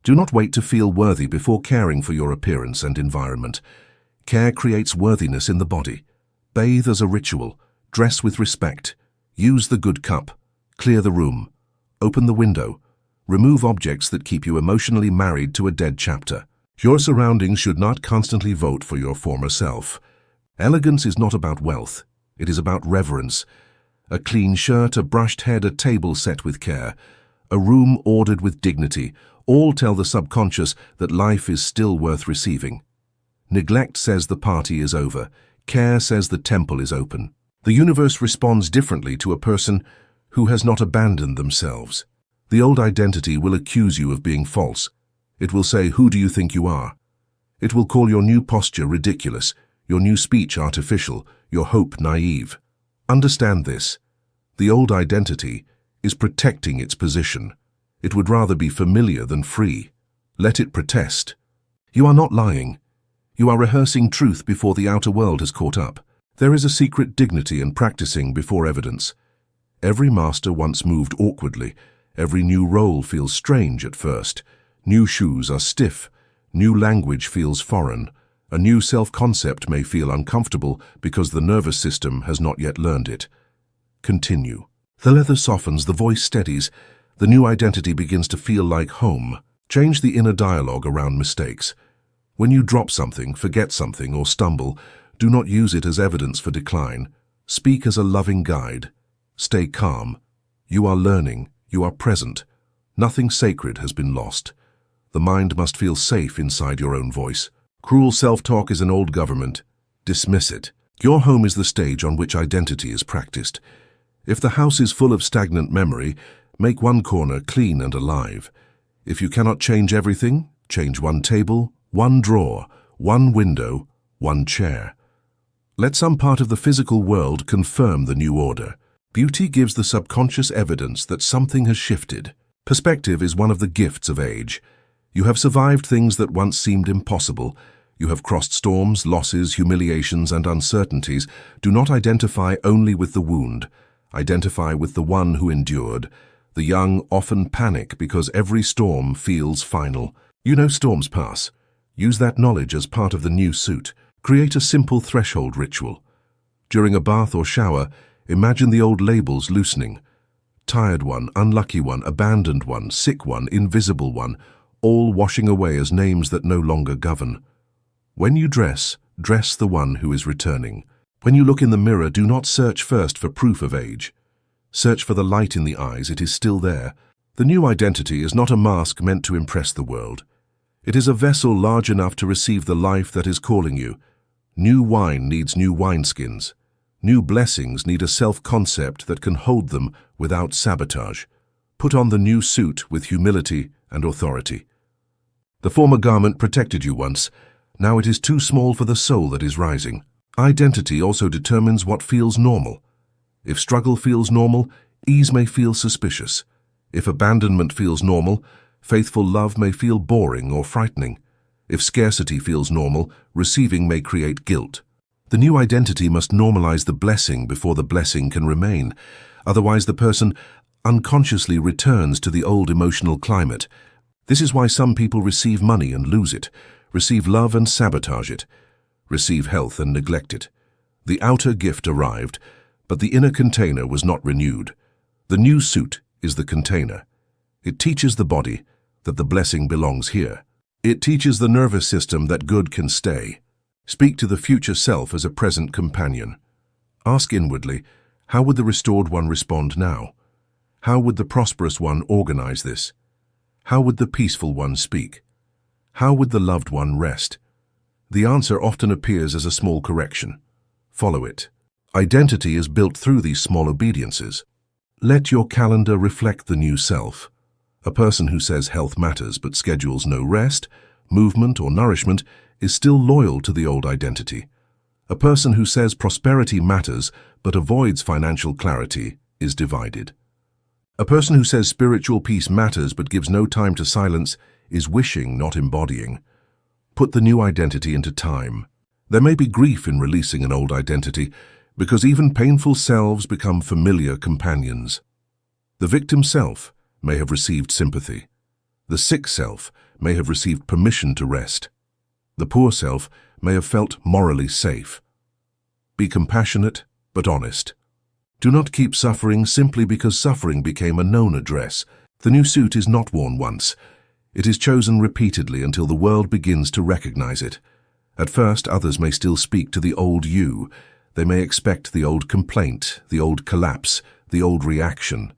Do not wait to feel worthy before caring for your appearance and environment. Care creates worthiness in the body. Bathe as a ritual. Dress with respect. Use the good cup. Clear the room. Open the window. Remove objects that keep you emotionally married to a dead chapter. Your surroundings should not constantly vote for your former self. Elegance is not about wealth. It is about reverence. A clean shirt, a brushed head, a table set with care. A room ordered with dignity. All tell the subconscious that life is still worth receiving. Neglect says the party is over. Care says the temple is open. The universe responds differently to a person who has not abandoned themselves. The old identity will accuse you of being false. It will say, "Who do you think you are?" It will call your new posture ridiculous, your new speech artificial, your hope naive. Understand this. The old identity is protecting its position. It would rather be familiar than free. Let it protest. You are not lying. You are rehearsing truth before the outer world has caught up. There is a secret dignity in practicing before evidence. Every master once moved awkwardly. Every new role feels strange at first. New shoes are stiff. New language feels foreign. A new self-concept may feel uncomfortable because the nervous system has not yet learned it. Continue. The leather softens, the voice steadies. The new identity begins to feel like home. Change the inner dialogue around mistakes. When you drop something, forget something, or stumble, do not use it as evidence for decline. Speak as a loving guide. Stay calm. You are learning. You are present. Nothing sacred has been lost. The mind must feel safe inside your own voice. Cruel self-talk is an old government. Dismiss it. Your home is the stage on which identity is practiced. If the house is full of stagnant memory, make one corner clean and alive. If you cannot change everything, change one table, one drawer, one window, one chair. Let some part of the physical world confirm the new order. Beauty gives the subconscious evidence that something has shifted. Perspective is one of the gifts of age. You have survived things that once seemed impossible. You have crossed storms, losses, humiliations, and uncertainties. Do not identify only with the wound. Identify with the one who endured. The young often panic because every storm feels final. You know storms pass. Use that knowledge as part of the new suit. Create a simple threshold ritual. During a bath or shower, imagine the old labels loosening. Tired one, unlucky one, abandoned one, sick one, invisible one, all washing away as names that no longer govern. When you dress, dress the one who is returning. When you look in the mirror, do not search first for proof of age. Search for the light in the eyes, it is still there. The new identity is not a mask meant to impress the world. It is a vessel large enough to receive the life that is calling you. New wine needs new wineskins. New blessings need a self-concept that can hold them without sabotage. Put on the new suit with humility and authority. The former garment protected you once. Now it is too small for the soul that is rising. Identity also determines what feels normal. If struggle feels normal, ease may feel suspicious. If abandonment feels normal, faithful love may feel boring or frightening. If scarcity feels normal, receiving may create guilt. The new identity must normalize the blessing before the blessing can remain. Otherwise, the person unconsciously returns to the old emotional climate. This is why some people receive money and lose it, receive love and sabotage it, receive health and neglect it. The outer gift arrived, but the inner container was not renewed. The new suit is the container. It teaches the body that the blessing belongs here. It teaches the nervous system that good can stay. Speak to the future self as a present companion. Ask inwardly, how would the restored one respond now? How would the prosperous one organize this? How would the peaceful one speak? How would the loved one rest? The answer often appears as a small correction. Follow it. Identity is built through these small obediences. Let your calendar reflect the new self. A person who says health matters but schedules no rest, movement, or nourishment is still loyal to the old identity. A person who says prosperity matters but avoids financial clarity is divided. A person who says spiritual peace matters but gives no time to silence is wishing, not embodying. Put the new identity into time. There may be grief in releasing an old identity because even painful selves become familiar companions. The victim self may have received sympathy. The sick self may have received permission to rest. The poor self may have felt morally safe. Be compassionate but honest. Do not keep suffering simply because suffering became a known address. The new suit is not worn once. It is chosen repeatedly until the world begins to recognize it. At first, others may still speak to the old you. They may expect the old complaint, the old collapse, the old reaction.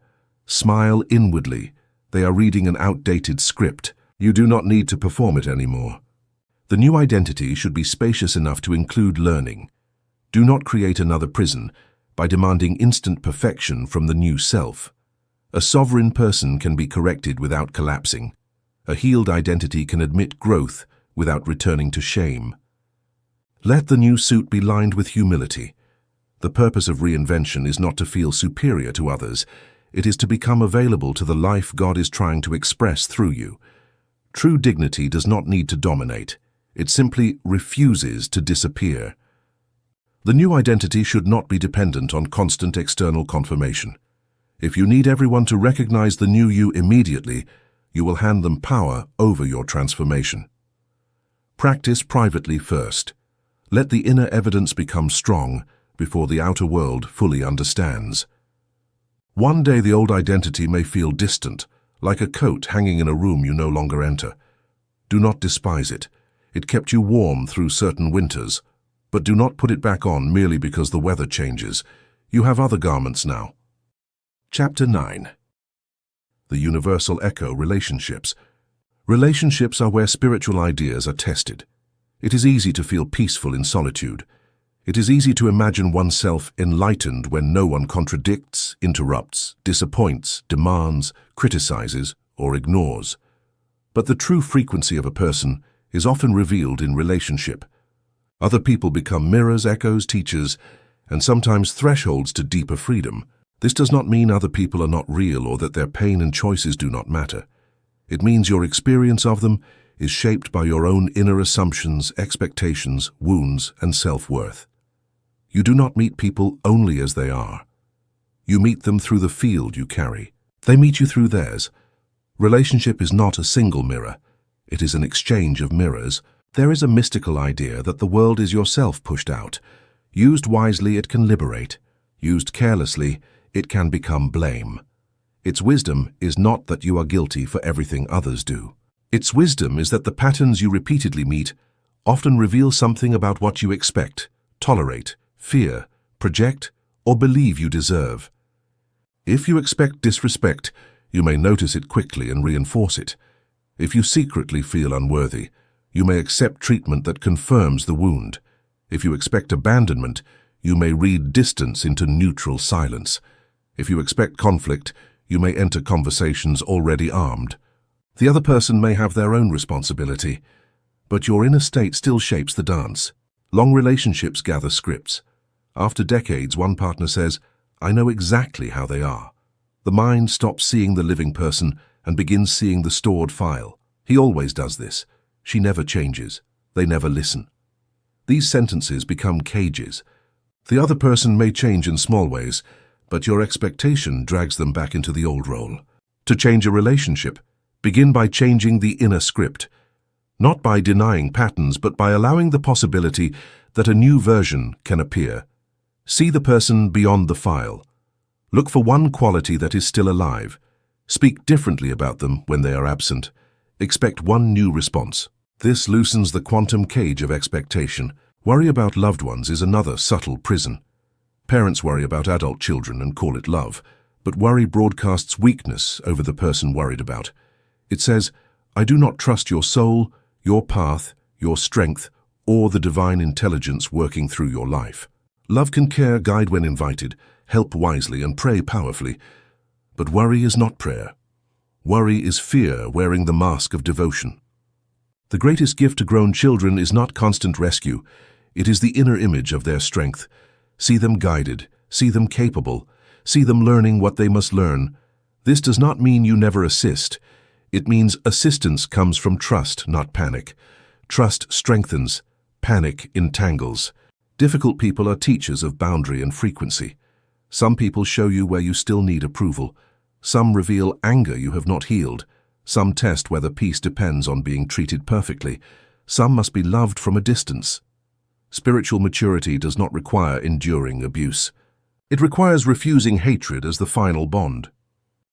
Smile inwardly. They are reading an outdated script. You do not need to perform it anymore. The new identity should be spacious enough to include learning. Do not create another prison by demanding instant perfection from the new self. A sovereign person can be corrected without collapsing. A healed identity can admit growth without returning to shame. Let the new suit be lined with humility. The purpose of reinvention is not to feel superior to others. It is to become available to the life God is trying to express through you. True dignity does not need to dominate. It simply refuses to disappear. The new identity should not be dependent on constant external confirmation. If you need everyone to recognize the new you immediately, you will hand them power over your transformation. Practice privately first. Let the inner evidence become strong before the outer world fully understands. One day the old identity may feel distant, like a coat hanging in a room you no longer enter. Do not despise it. It kept you warm through certain winters. But do not put it back on merely because the weather changes. You have other garments now. Chapter 9. The Universal Echo Relationships. Relationships are where spiritual ideas are tested. It is easy to feel peaceful in solitude. It is easy to imagine oneself enlightened when no one contradicts, interrupts, disappoints, demands, criticizes, or ignores. But the true frequency of a person is often revealed in relationship. Other people become mirrors, echoes, teachers, and sometimes thresholds to deeper freedom. This does not mean other people are not real or that their pain and choices do not matter. It means your experience of them is shaped by your own inner assumptions, expectations, wounds, and self-worth. You do not meet people only as they are. You meet them through the field you carry. They meet you through theirs. Relationship is not a single mirror. It is an exchange of mirrors. There is a mystical idea that the world is yourself pushed out. Used wisely, it can liberate. Used carelessly, it can become blame. Its wisdom is not that you are guilty for everything others do. Its wisdom is that the patterns you repeatedly meet often reveal something about what you expect, tolerate, fear, project, or believe you deserve. If you expect disrespect, you may notice it quickly and reinforce it. If you secretly feel unworthy, you may accept treatment that confirms the wound. If you expect abandonment, you may read distance into neutral silence. If you expect conflict, You may enter conversations already armed. The other person may have their own responsibility, but your inner state still shapes the dance. Long relationships gather scripts. After decades, one partner says, "I know exactly how they are." The mind stops seeing the living person and begins seeing the stored file. He always does this. She never changes. They never listen. These sentences become cages. The other person may change in small ways, but your expectation drags them back into the old role. To change a relationship, begin by changing the inner script. Not by denying patterns, but by allowing the possibility that a new version can appear. See the person beyond the file. Look for one quality that is still alive. Speak differently about them when they are absent. Expect one new response. This loosens the quantum cage of expectation. Worry about loved ones is another subtle prison. Parents worry about adult children and call it love, but worry broadcasts weakness over the person worried about. It says, "I do not trust your soul, your path, your strength, or the divine intelligence working through your life." Love can care, guide when invited, help wisely, and pray powerfully. But worry is not prayer. Worry is fear wearing the mask of devotion. The greatest gift to grown children is not constant rescue. It is the inner image of their strength. See them guided, see them capable, see them learning what they must learn. This does not mean you never assist. It means assistance comes from trust, not panic. Trust strengthens, panic entangles. Difficult people are teachers of boundary and frequency. Some people show you where you still need approval. Some reveal anger you have not healed. Some test whether peace depends on being treated perfectly. Some must be loved from a distance. Spiritual maturity does not require enduring abuse. It requires refusing hatred as the final bond.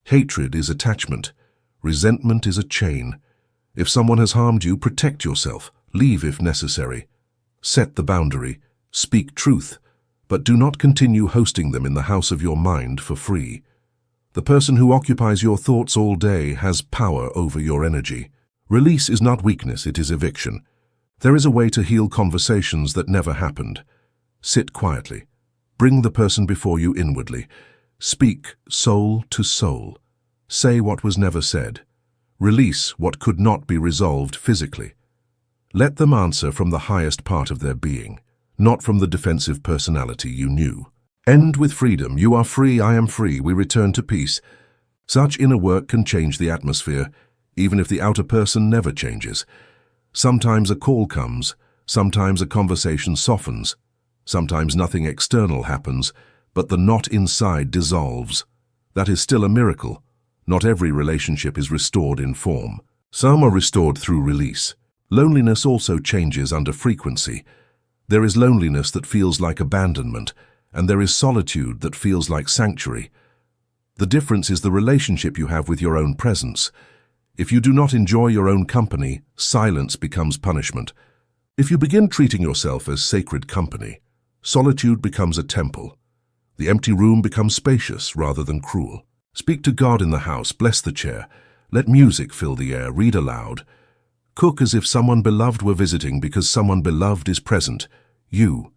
Hatred is attachment. Resentment is a chain. If someone has harmed you, protect yourself. Leave if necessary. Set the boundary. Speak truth. But do not continue hosting them in the house of your mind for free. The person who occupies your thoughts all day has power over your energy. Release is not weakness, it is eviction. There is a way to heal conversations that never happened. Sit quietly. Bring the person before you inwardly. Speak soul to soul. Say what was never said. Release what could not be resolved physically. Let them answer from the highest part of their being, not from the defensive personality you knew. End with freedom. You are free, I am free. We return to peace. Such inner work can change the atmosphere, even if the outer person never changes. Sometimes a call comes, sometimes a conversation softens, sometimes nothing external happens, but the knot inside dissolves. That is still a miracle. Not every relationship is restored in form. Some are restored through release. Loneliness also changes under frequency. There is loneliness that feels like abandonment, and there is solitude that feels like sanctuary. The difference is the relationship you have with your own presence. If you do not enjoy your own company, silence becomes punishment. If you begin treating yourself as sacred company, solitude becomes a temple. The empty room becomes spacious rather than cruel. Speak to God in the house, bless the chair. Let music fill the air, read aloud. Cook as if someone beloved were visiting because someone beloved is present. You.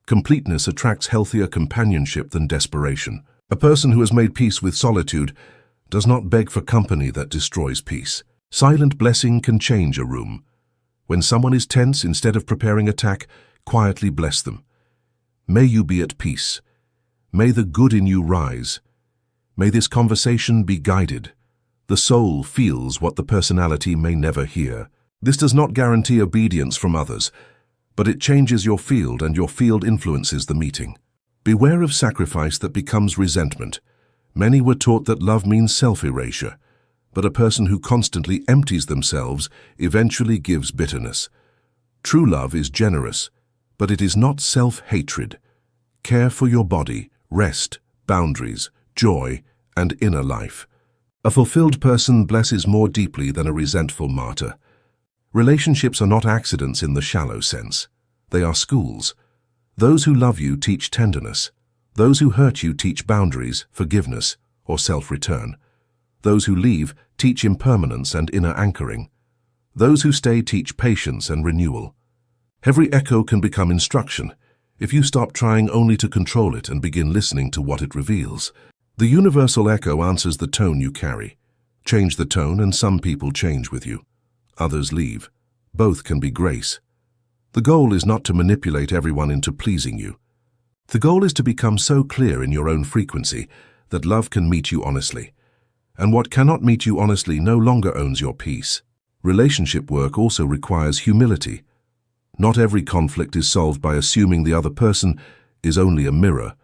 Completeness attracts healthier companionship than desperation. A person who has made peace with solitude does not beg for company that destroys peace. Silent blessing can change a room. When someone is tense, instead of preparing attack, quietly bless them. May you be at peace. May the good in you rise. May this conversation be guided. The soul feels what the personality may never hear. This does not guarantee obedience from others, but it changes your field and your field influences the meeting. Beware of sacrifice that becomes resentment. Many were taught that love means self-erasure, but a person who constantly empties themselves eventually gives bitterness. True love is generous, but it is not self-hatred. Care for your body, rest, boundaries, joy, and inner life. A fulfilled person blesses more deeply than a resentful martyr. Relationships are not accidents in the shallow sense. They are schools. Those who love you teach tenderness. Those who hurt you teach boundaries, forgiveness, or self-return. Those who leave teach impermanence and inner anchoring. Those who stay teach patience and renewal. Every echo can become instruction if you stop trying only to control it and begin listening to what it reveals. The universal echo answers the tone you carry. Change the tone and some people change with you. Others leave. Both can be grace. The goal is not to manipulate everyone into pleasing you. The goal is to become so clear in your own frequency that love can meet you honestly. And what cannot meet you honestly no longer owns your peace. Relationship work also requires humility. Not every conflict is solved by assuming the other person is only a mirror.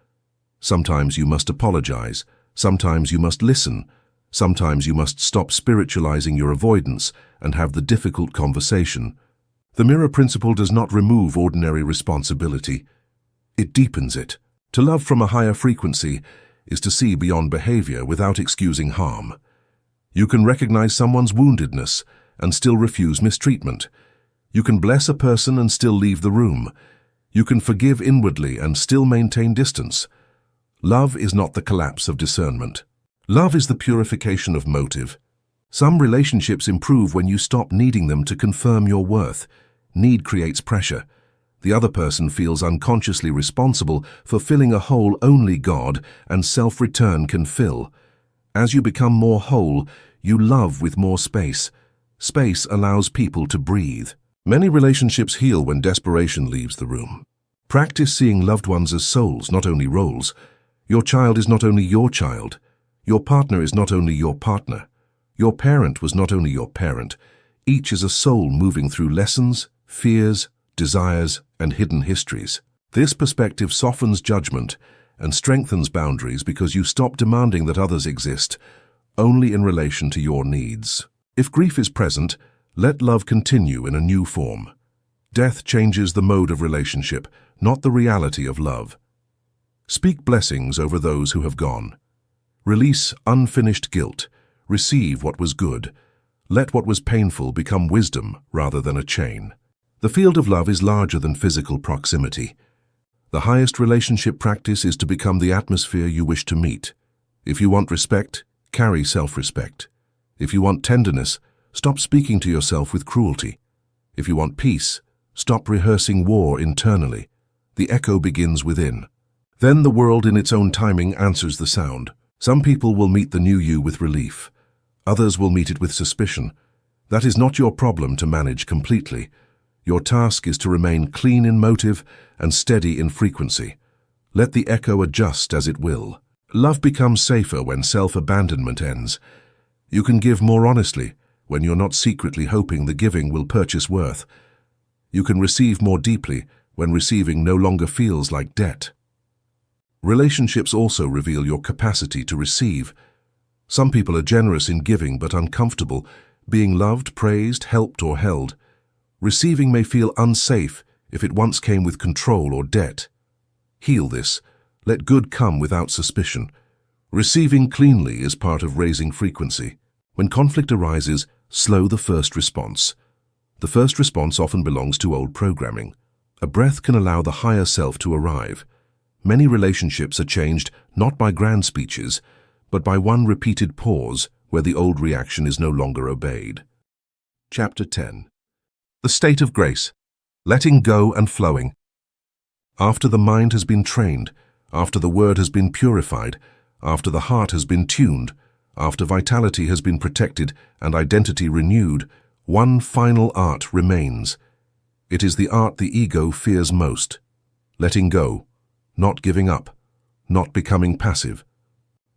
Sometimes you must apologize. Sometimes you must listen. Sometimes you must stop spiritualizing your avoidance and have the difficult conversation. The mirror principle does not remove ordinary responsibility. It deepens it. To love from a higher frequency is to see beyond behavior without excusing harm. You can recognize someone's woundedness and still refuse mistreatment. You can bless a person and still leave the room. You can forgive inwardly and still maintain distance. Love is not the collapse of discernment. Love is the purification of motive. Some relationships improve when you stop needing them to confirm your worth. Need creates pressure. The other person feels unconsciously responsible for filling a hole only God and self-return can fill. As you become more whole, you love with more space. Space allows people to breathe. Many relationships heal when desperation leaves the room. Practice seeing loved ones as souls, not only roles. Your child is not only your child. Your partner is not only your partner. Your parent was not only your parent. Each is a soul moving through lessons, fears, desires, and hidden histories. This perspective softens judgment and strengthens boundaries because you stop demanding that others exist only in relation to your needs. If grief is present, let love continue in a new form. Death changes the mode of relationship, not the reality of love. Speak blessings over those who have gone. Release unfinished guilt. Receive what was good. Let what was painful become wisdom rather than a chain. The field of love is larger than physical proximity. The highest relationship practice is to become the atmosphere you wish to meet. If you want respect, carry self-respect. If you want tenderness, stop speaking to yourself with cruelty. If you want peace, stop rehearsing war internally. The echo begins within. Then the world in its own timing answers the sound. Some people will meet the new you with relief. Others will meet it with suspicion. That is not your problem to manage completely. Your task is to remain clean in motive and steady in frequency. Let the echo adjust as it will. Love becomes safer when self-abandonment ends. You can give more honestly when you're not secretly hoping the giving will purchase worth. You can receive more deeply when receiving no longer feels like debt. Relationships also reveal your capacity to receive. Some people are generous in giving but uncomfortable, being loved, praised, helped, or held. Receiving may feel unsafe if it once came with control or debt. Heal this. Let good come without suspicion. Receiving cleanly is part of raising frequency. When conflict arises, slow the first response. The first response often belongs to old programming. A breath can allow the higher self to arrive. Many relationships are changed not by grand speeches, but by one repeated pause where the old reaction is no longer obeyed. Chapter 10. The state of grace. Letting go and flowing. After the mind has been trained, after the word has been purified, after the heart has been tuned, after vitality has been protected and identity renewed, one final art remains. It is the art the ego fears most. Letting go. Not giving up, not becoming passive.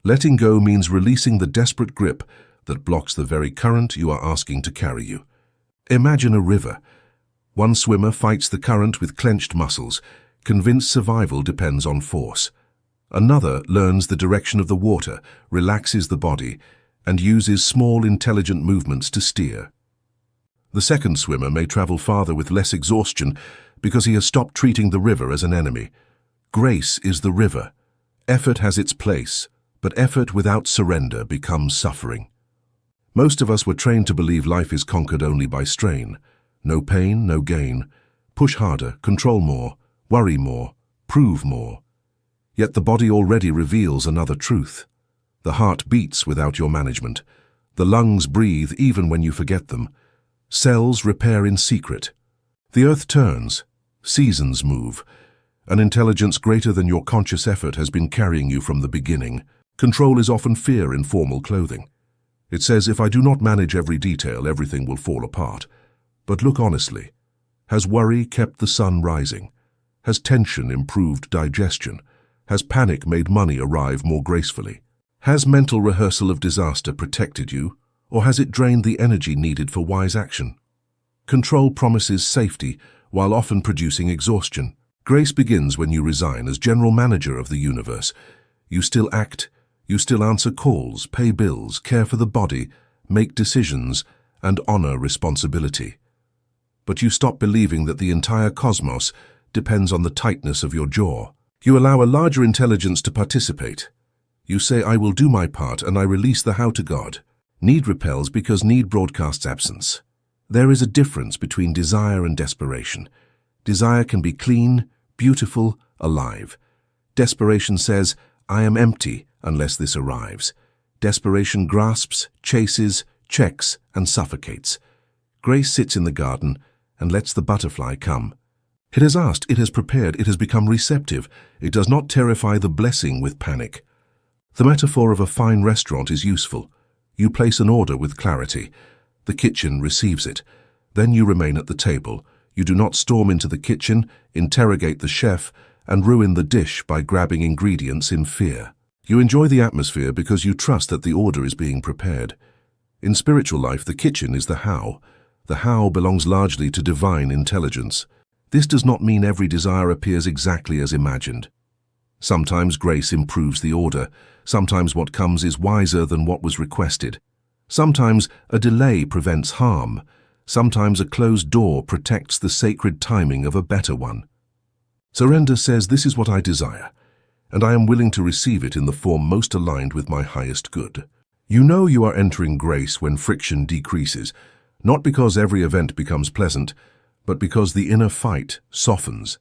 Letting go means releasing the desperate grip that blocks the very current you are asking to carry you. Imagine a river. One swimmer fights the current with clenched muscles, convinced survival depends on force. Another learns the direction of the water, relaxes the body, and uses small, intelligent movements to steer. The second swimmer may travel farther with less exhaustion because he has stopped treating the river as an enemy. Grace is the river. Effort has its place, but effort without surrender becomes suffering. Most of us were trained to believe life is conquered only by strain. No pain, no gain. Push harder, control more, worry more, prove more. Yet the body already reveals another truth. The heart beats without your management. The lungs breathe even when you forget them. Cells repair in secret. The earth turns. Seasons move. An intelligence greater than your conscious effort has been carrying you from the beginning. Control is often fear in formal clothing. It says, if I do not manage every detail, everything will fall apart. But look honestly. Has worry kept the sun rising? Has tension improved digestion? Has panic made money arrive more gracefully? Has mental rehearsal of disaster protected you, or has it drained the energy needed for wise action? Control promises safety while often producing exhaustion. Grace begins when you resign as general manager of the universe. You still act, you still answer calls, pay bills, care for the body, make decisions, and honor responsibility. But you stop believing that the entire cosmos depends on the tightness of your jaw. You allow a larger intelligence to participate. You say, I will do my part, and I release the how to God. Need repels because need broadcasts absence. There is a difference between desire and desperation. Desire can be clean, beautiful, alive. Desperation says, I am empty unless this arrives. Desperation grasps, chases, checks, and suffocates. Grace sits in the garden and lets the butterfly come. It has asked, it has prepared, it has become receptive. It does not terrify the blessing with panic. The metaphor of a fine restaurant is useful. You place an order with clarity. The kitchen receives it. Then you remain at the table. You do not storm into the kitchen, interrogate the chef, and ruin the dish by grabbing ingredients in fear. You enjoy the atmosphere because you trust that the order is being prepared. In spiritual life, the kitchen is the how. The how belongs largely to divine intelligence. This does not mean every desire appears exactly as imagined. Sometimes grace improves the order. Sometimes what comes is wiser than what was requested. Sometimes a delay prevents harm. Sometimes a closed door protects the sacred timing of a better one. Surrender says, this is what I desire, and I am willing to receive it in the form most aligned with my highest good. You know you are entering grace when friction decreases, not because every event becomes pleasant, but because the inner fight softens.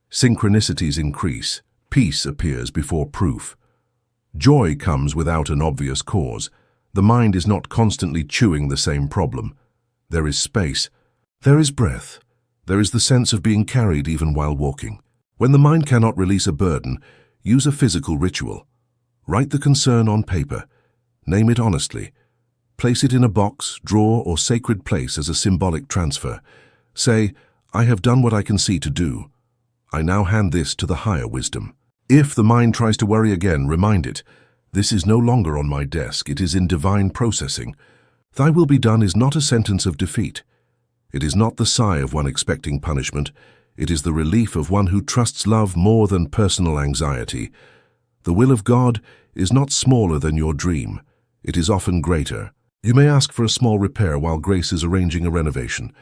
Synchronicities increase. Peace appears before proof. Joy comes without an obvious cause. The mind is not constantly chewing the same problem. There is space. There is breath. There is the sense of being carried even while walking. When the mind cannot release a burden, use a physical ritual. Write the concern on paper. Name it honestly. Place it in a box, drawer, or sacred place as a symbolic transfer. Say, I have done what I can see to do. I now hand this to the higher wisdom. If the mind tries to worry again, remind it, this is no longer on my desk, it is in divine processing. Thy will be done is not a sentence of defeat. It is not the sigh of one expecting punishment. It is the relief of one who trusts love more than personal anxiety. The will of God is not smaller than your dream. It is often greater. You may ask for a small repair while grace is arranging a renovation.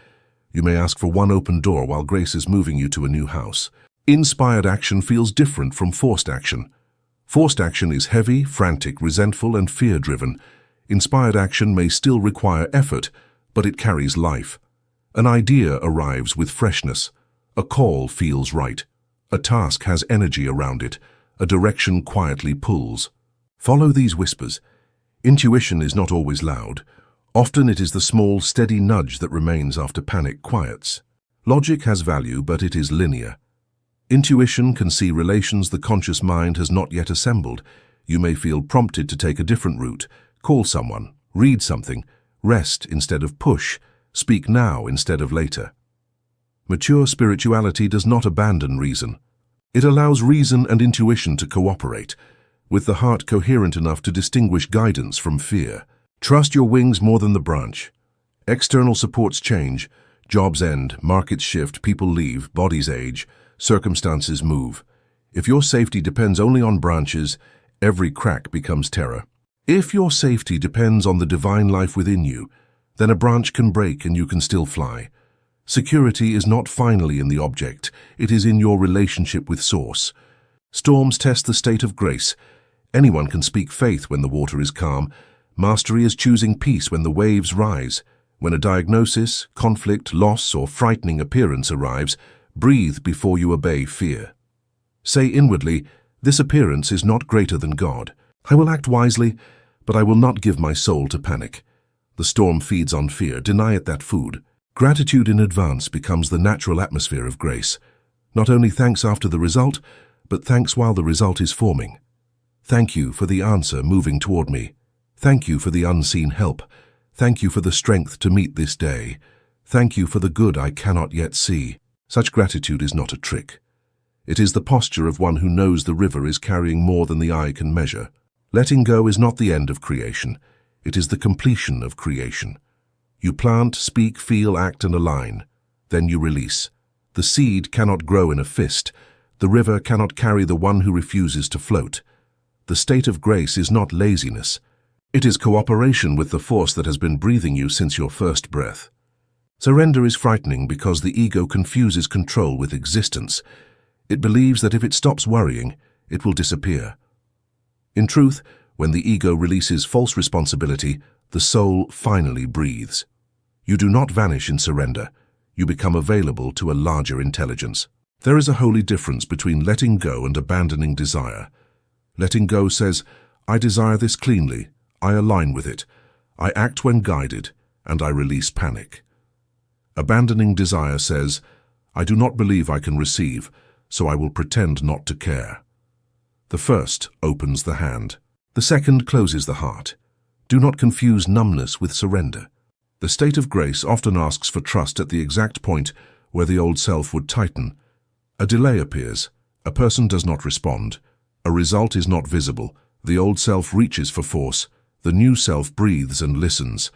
You may ask for one open door while grace is moving you to a new house. Inspired action feels different from forced action. Forced action is heavy, frantic, resentful, and fear-driven. Inspired action may still require effort, but it carries life. An idea arrives with freshness. A call feels right. A task has energy around it. A direction quietly pulls. Follow these whispers. Intuition is not always loud. Often it is the small, steady nudge that remains after panic quiets. Logic has value, but it is linear. Intuition can see relations the conscious mind has not yet assembled. You may feel prompted to take a different route, call someone, read something, rest instead of push, speak now instead of later. Mature spirituality does not abandon reason. It allows reason and intuition to cooperate, with the heart coherent enough to distinguish guidance from fear. Trust your wings more than the branch. External supports change, jobs end, markets shift, people leave, bodies age, circumstances move. If your safety depends only on branches, every crack becomes terror. If your safety depends on the divine life within you, then a branch can break and you can still fly. Security is not finally in the object, it is in your relationship with Source. Storms test the state of grace. Anyone can speak faith when the water is calm. Mastery is choosing peace when the waves rise. When a diagnosis, conflict, loss, or frightening appearance arrives, breathe before you obey fear. Say inwardly, this appearance is not greater than God. I will act wisely, but I will not give my soul to panic. The storm feeds on fear, deny it that food. Gratitude in advance becomes the natural atmosphere of grace. Not only thanks after the result, but thanks while the result is forming. Thank you for the answer moving toward me. Thank you for the unseen help. Thank you for the strength to meet this day. Thank you for the good I cannot yet see. Such gratitude is not a trick. It is the posture of one who knows the river is carrying more than the eye can measure. Letting go is not the end of creation. It is the completion of creation. You plant, speak, feel, act, and align. Then you release. The seed cannot grow in a fist. The river cannot carry the one who refuses to float. The state of grace is not laziness. It is cooperation with the force that has been breathing you since your first breath. Surrender is frightening because the ego confuses control with existence. It believes that if it stops worrying, it will disappear. In truth, when the ego releases false responsibility, the soul finally breathes. You do not vanish in surrender. You become available to a larger intelligence. There is a holy difference between letting go and abandoning desire. Letting go says, I desire this cleanly, I align with it, I act when guided, and I release panic. Abandoning desire says, I do not believe I can receive, so I will pretend not to care. The first opens the hand. The second closes the heart. Do not confuse numbness with surrender. The state of grace often asks for trust at the exact point where the old self would tighten. A delay appears. A person does not respond. A result is not visible. The old self reaches for force. The new self breathes and listens.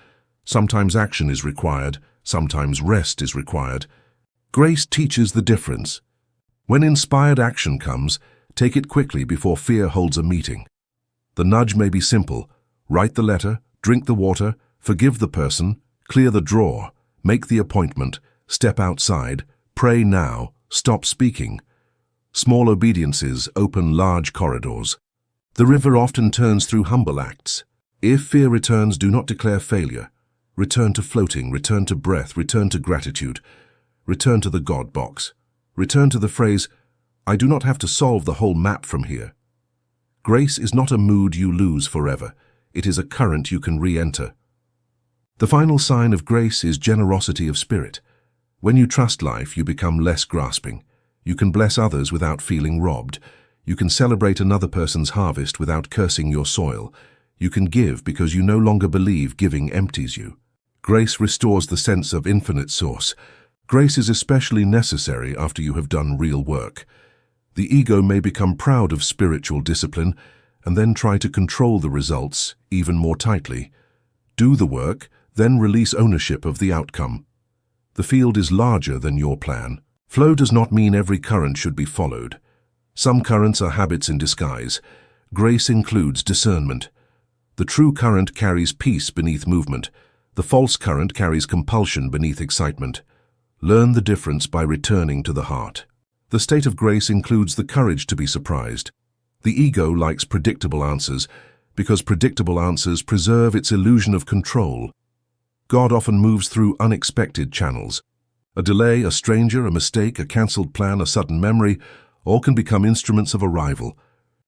Sometimes action is required. Sometimes rest is required. Grace teaches the difference. When inspired action comes, take it quickly before fear holds a meeting. The nudge may be simple. Write the letter, drink the water, forgive the person, clear the drawer, make the appointment, step outside, pray now, stop speaking. Small obediences open large corridors. The river often turns through humble acts. If fear returns, do not declare failure. Return to floating, return to breath, return to gratitude. Return to the God box. Return to the phrase, I do not have to solve the whole map from here. Grace is not a mood you lose forever. It is a current you can re-enter. The final sign of grace is generosity of spirit. When you trust life, you become less grasping. You can bless others without feeling robbed. You can celebrate another person's harvest without cursing your soil. You can give because you no longer believe giving empties you. Grace restores the sense of infinite source. Grace is especially necessary after you have done real work. The ego may become proud of spiritual discipline and then try to control the results even more tightly. Do the work, then release ownership of the outcome. The field is larger than your plan. Flow does not mean every current should be followed. Some currents are habits in disguise. Grace includes discernment. The true current carries peace beneath movement. The false current carries compulsion beneath excitement. Learn the difference by returning to the heart. The state of grace includes the courage to be surprised. The ego likes predictable answers because predictable answers preserve its illusion of control. God often moves through unexpected channels. A delay, a stranger, a mistake, a cancelled plan, a sudden memory, all can become instruments of arrival.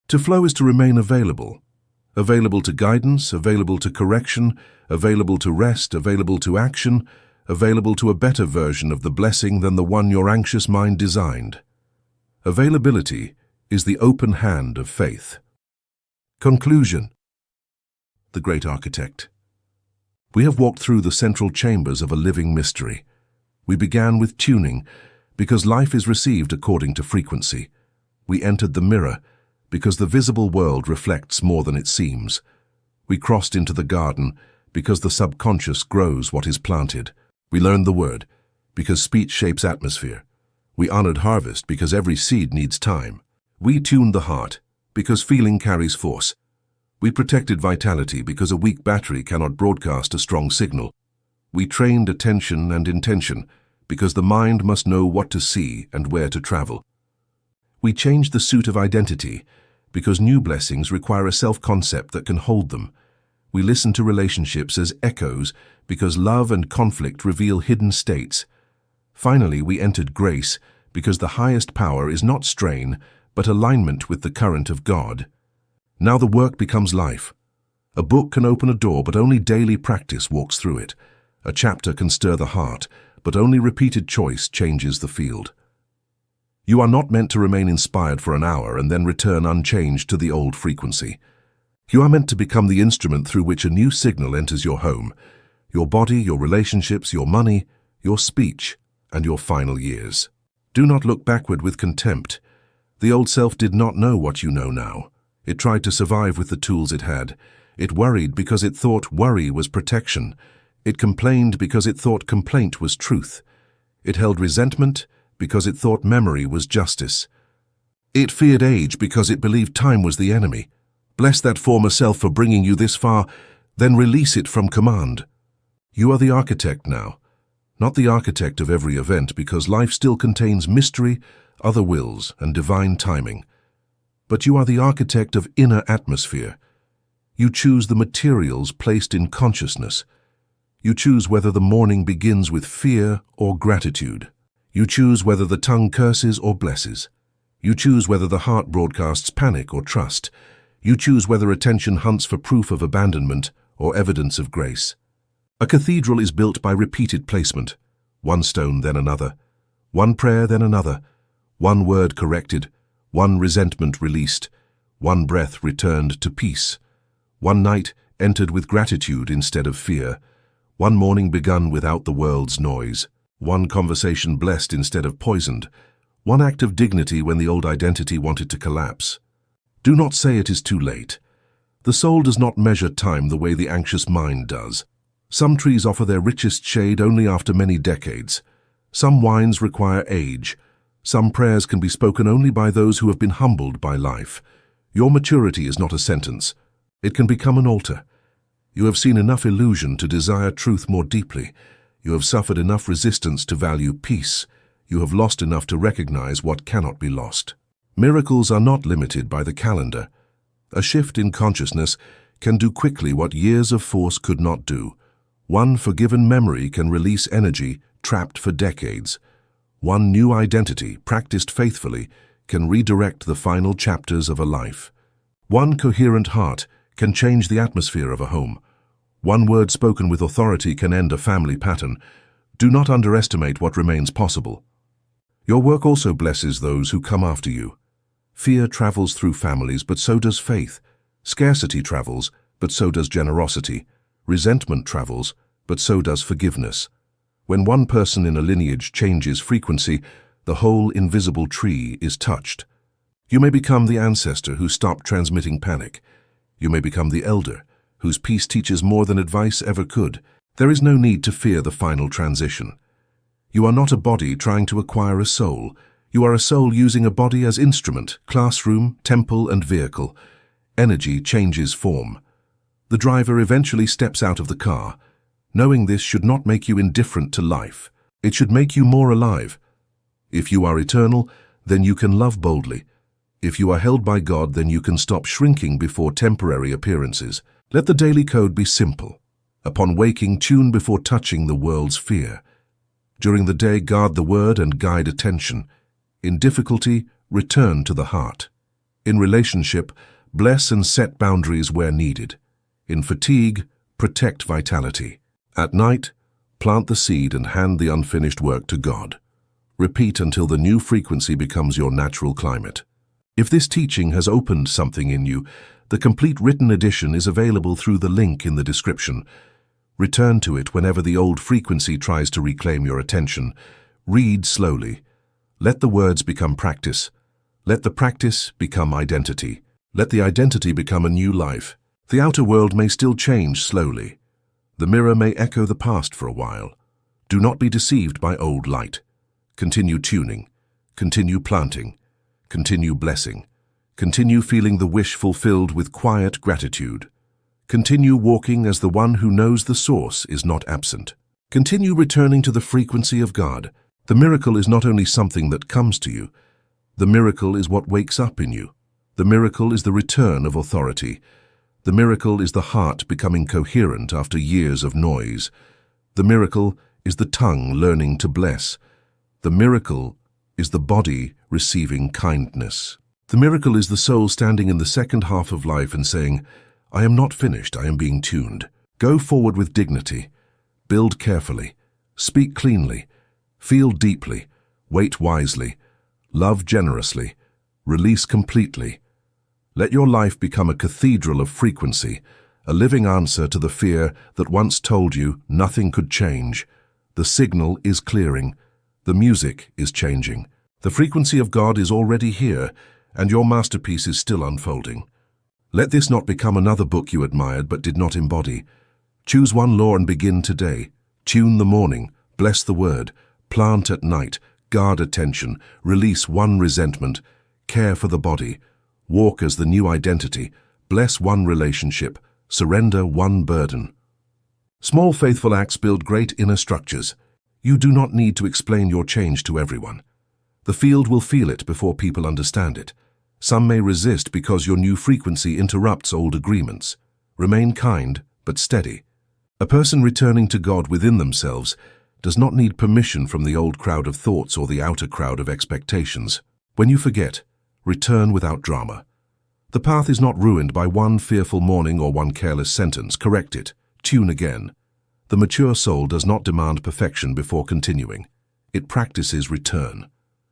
To flow is to remain available. Available to guidance, available to correction, available to rest, available to action, available to a better version of the blessing than the one your anxious mind designed. Availability is the open hand of faith. Conclusion. The Great Architect. We have walked through the central chambers of a living mystery. We began with tuning, because life is received according to frequency. We entered the mirror, because the visible world reflects more than it seems. We crossed into the garden, because the subconscious grows what is planted. We learned the word, because speech shapes atmosphere. We honored harvest, because every seed needs time. We tuned the heart, because feeling carries force. We protected vitality, because a weak battery cannot broadcast a strong signal. We trained attention and intention, because the mind must know what to see and where to travel. We changed the suit of identity, because new blessings require a self-concept that can hold them. We listen to relationships as echoes, because love and conflict reveal hidden states. Finally, we entered grace, because the highest power is not strain, but alignment with the current of God. Now the work becomes life. A book can open a door, but only daily practice walks through it. A chapter can stir the heart, but only repeated choice changes the field. You are not meant to remain inspired for an hour and then return unchanged to the old frequency. You are meant to become the instrument through which a new signal enters your home, your body, your relationships, your money, your speech, and your final years. Do not look backward with contempt. The old self did not know what you know now. It tried to survive with the tools it had. It worried because it thought worry was protection. It complained because it thought complaint was truth. It held resentment because it thought memory was justice. It feared age because it believed time was the enemy. Bless that former self for bringing you this far, then release it from command. You are the architect now, not the architect of every event, because life still contains mystery, other wills, and divine timing. But you are the architect of inner atmosphere. You choose the materials placed in consciousness. You choose whether the morning begins with fear or gratitude. You choose whether the tongue curses or blesses. You choose whether the heart broadcasts panic or trust. You choose whether attention hunts for proof of abandonment or evidence of grace. A cathedral is built by repeated placement, one stone then another, one prayer then another, one word corrected, one resentment released, one breath returned to peace, one night entered with gratitude instead of fear, one morning begun without the world's noise, one conversation blessed instead of poisoned, one act of dignity when the old identity wanted to collapse. Do not say it is too late. The soul does not measure time the way the anxious mind does. Some trees offer their richest shade only after many decades. Some wines require age. Some prayers can be spoken only by those who have been humbled by life. Your maturity is not a sentence. It can become an altar. You have seen enough illusion to desire truth more deeply. You have suffered enough resistance to value peace. You have lost enough to recognize what cannot be lost. Miracles are not limited by the calendar. A shift in consciousness can do quickly what years of force could not do. One forgiven memory can release energy trapped for decades. One new identity, practiced faithfully, can redirect the final chapters of a life. One coherent heart can change the atmosphere of a home. One word spoken with authority can end a family pattern. Do not underestimate what remains possible. Your work also blesses those who come after you. Fear travels through families, but so does faith. Scarcity travels, but so does generosity. Resentment travels, but so does forgiveness. When one person in a lineage changes frequency, the whole invisible tree is touched. You may become the ancestor who stopped transmitting panic. You may become the elder whose peace teaches more than advice ever could. There is no need to fear the final transition. You are not a body trying to acquire a soul. You are a soul using a body as instrument, classroom, temple, and vehicle. Energy changes form. The driver eventually steps out of the car. Knowing this should not make you indifferent to life. It should make you more alive. If you are eternal, then you can love boldly. If you are held by God, then you can stop shrinking before temporary appearances. Let the daily code be simple. Upon waking, tune before touching the world's fear. During the day, guard the word and guide attention. In difficulty, return to the heart. In relationship, bless and set boundaries where needed. In fatigue, protect vitality. At night, plant the seed and hand the unfinished work to God. Repeat until the new frequency becomes your natural climate. If this teaching has opened something in you, the complete written edition is available through the link in the description. Return to it whenever the old frequency tries to reclaim your attention. Read slowly. Let the words become practice. Let the practice become identity. Let the identity become a new life. The outer world may still change slowly. The mirror may echo the past for a while. Do not be deceived by old light. Continue tuning. Continue planting. Continue blessing. Continue feeling the wish fulfilled with quiet gratitude. Continue walking as the one who knows the source is not absent. Continue returning to the frequency of God. The miracle is not only something that comes to you. The miracle is what wakes up in you. The miracle is the return of authority. The miracle is the heart becoming coherent after years of noise. The miracle is the tongue learning to bless. The miracle is the body receiving kindness. The miracle is the soul standing in the second half of life and saying, I am not finished, I am being tuned. Go forward with dignity. Build carefully. Speak cleanly. Feel deeply. Wait wisely. Love generously. Release completely. Let your life become a cathedral of frequency, a living answer to the fear that once told you nothing could change. The signal is clearing. The music is changing. The frequency of God is already here, and your masterpiece is still unfolding. Let this not become another book you admired but did not embody. Choose one law and begin today. Tune the morning, bless the word, plant at night, guard attention, release one resentment, care for the body, walk as the new identity, bless one relationship, surrender one burden. Small faithful acts build great inner structures. You do not need to explain your change to everyone. The field will feel it before people understand it. Some may resist because your new frequency interrupts old agreements. Remain kind, but steady. A person returning to God within themselves does not need permission from the old crowd of thoughts or the outer crowd of expectations. When you forget, return without drama. The path is not ruined by one fearful morning or one careless sentence. Correct it. Tune again. The mature soul does not demand perfection before continuing. It practices return.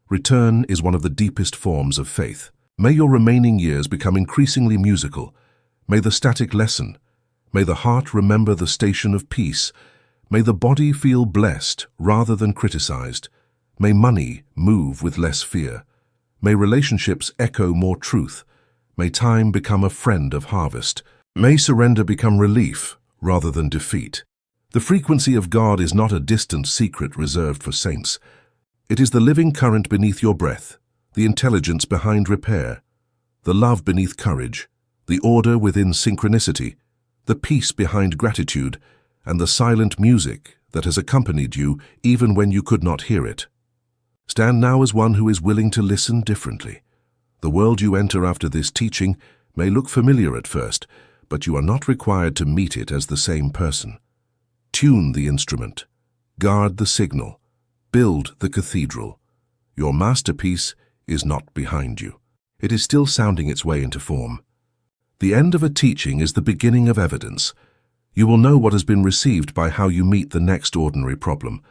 Return is one of the deepest forms of faith. May your remaining years become increasingly musical. May the static lessen. May the heart remember the station of peace. May the body feel blessed rather than criticized. May money move with less fear. May relationships echo more truth. May time become a friend of harvest. May surrender become relief rather than defeat. The frequency of God is not a distant secret reserved for saints. It is the living current beneath your breath, the intelligence behind repair, the love beneath courage, the order within synchronicity, the peace behind gratitude, and the silent music that has accompanied you even when you could not hear it. Stand now as one who is willing to listen differently. The world you enter after this teaching may look familiar at first, but you are not required to meet it as the same person. Tune the instrument. Guard the signal. Build the cathedral. Your masterpiece is not behind you. It is still sounding its way into form. The end of a teaching is the beginning of evidence. You will know what has been received by how you meet the next ordinary problem.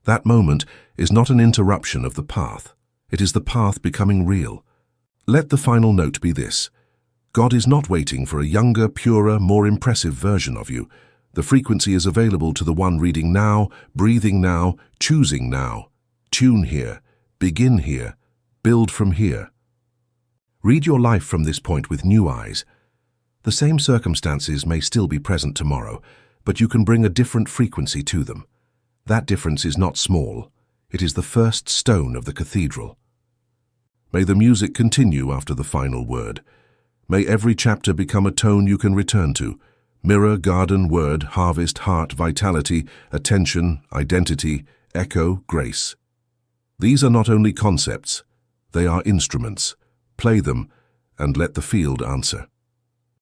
That moment is not an interruption of the path. It is the path becoming real. Let the final note be this. God is not waiting for a younger, purer, more impressive version of you. The frequency is available to the one reading now, breathing now, choosing now. Tune here. Begin here. Build from here. Read your life from this point with new eyes. The same circumstances may still be present tomorrow, but you can bring a different frequency to them. That difference is not small. It is the first stone of the cathedral. May the music continue after the final word. May every chapter become a tone you can return to. Mirror, garden, word, harvest, heart, vitality, attention, identity, echo, grace. These are not only concepts, they are instruments. Play them and let the field answer.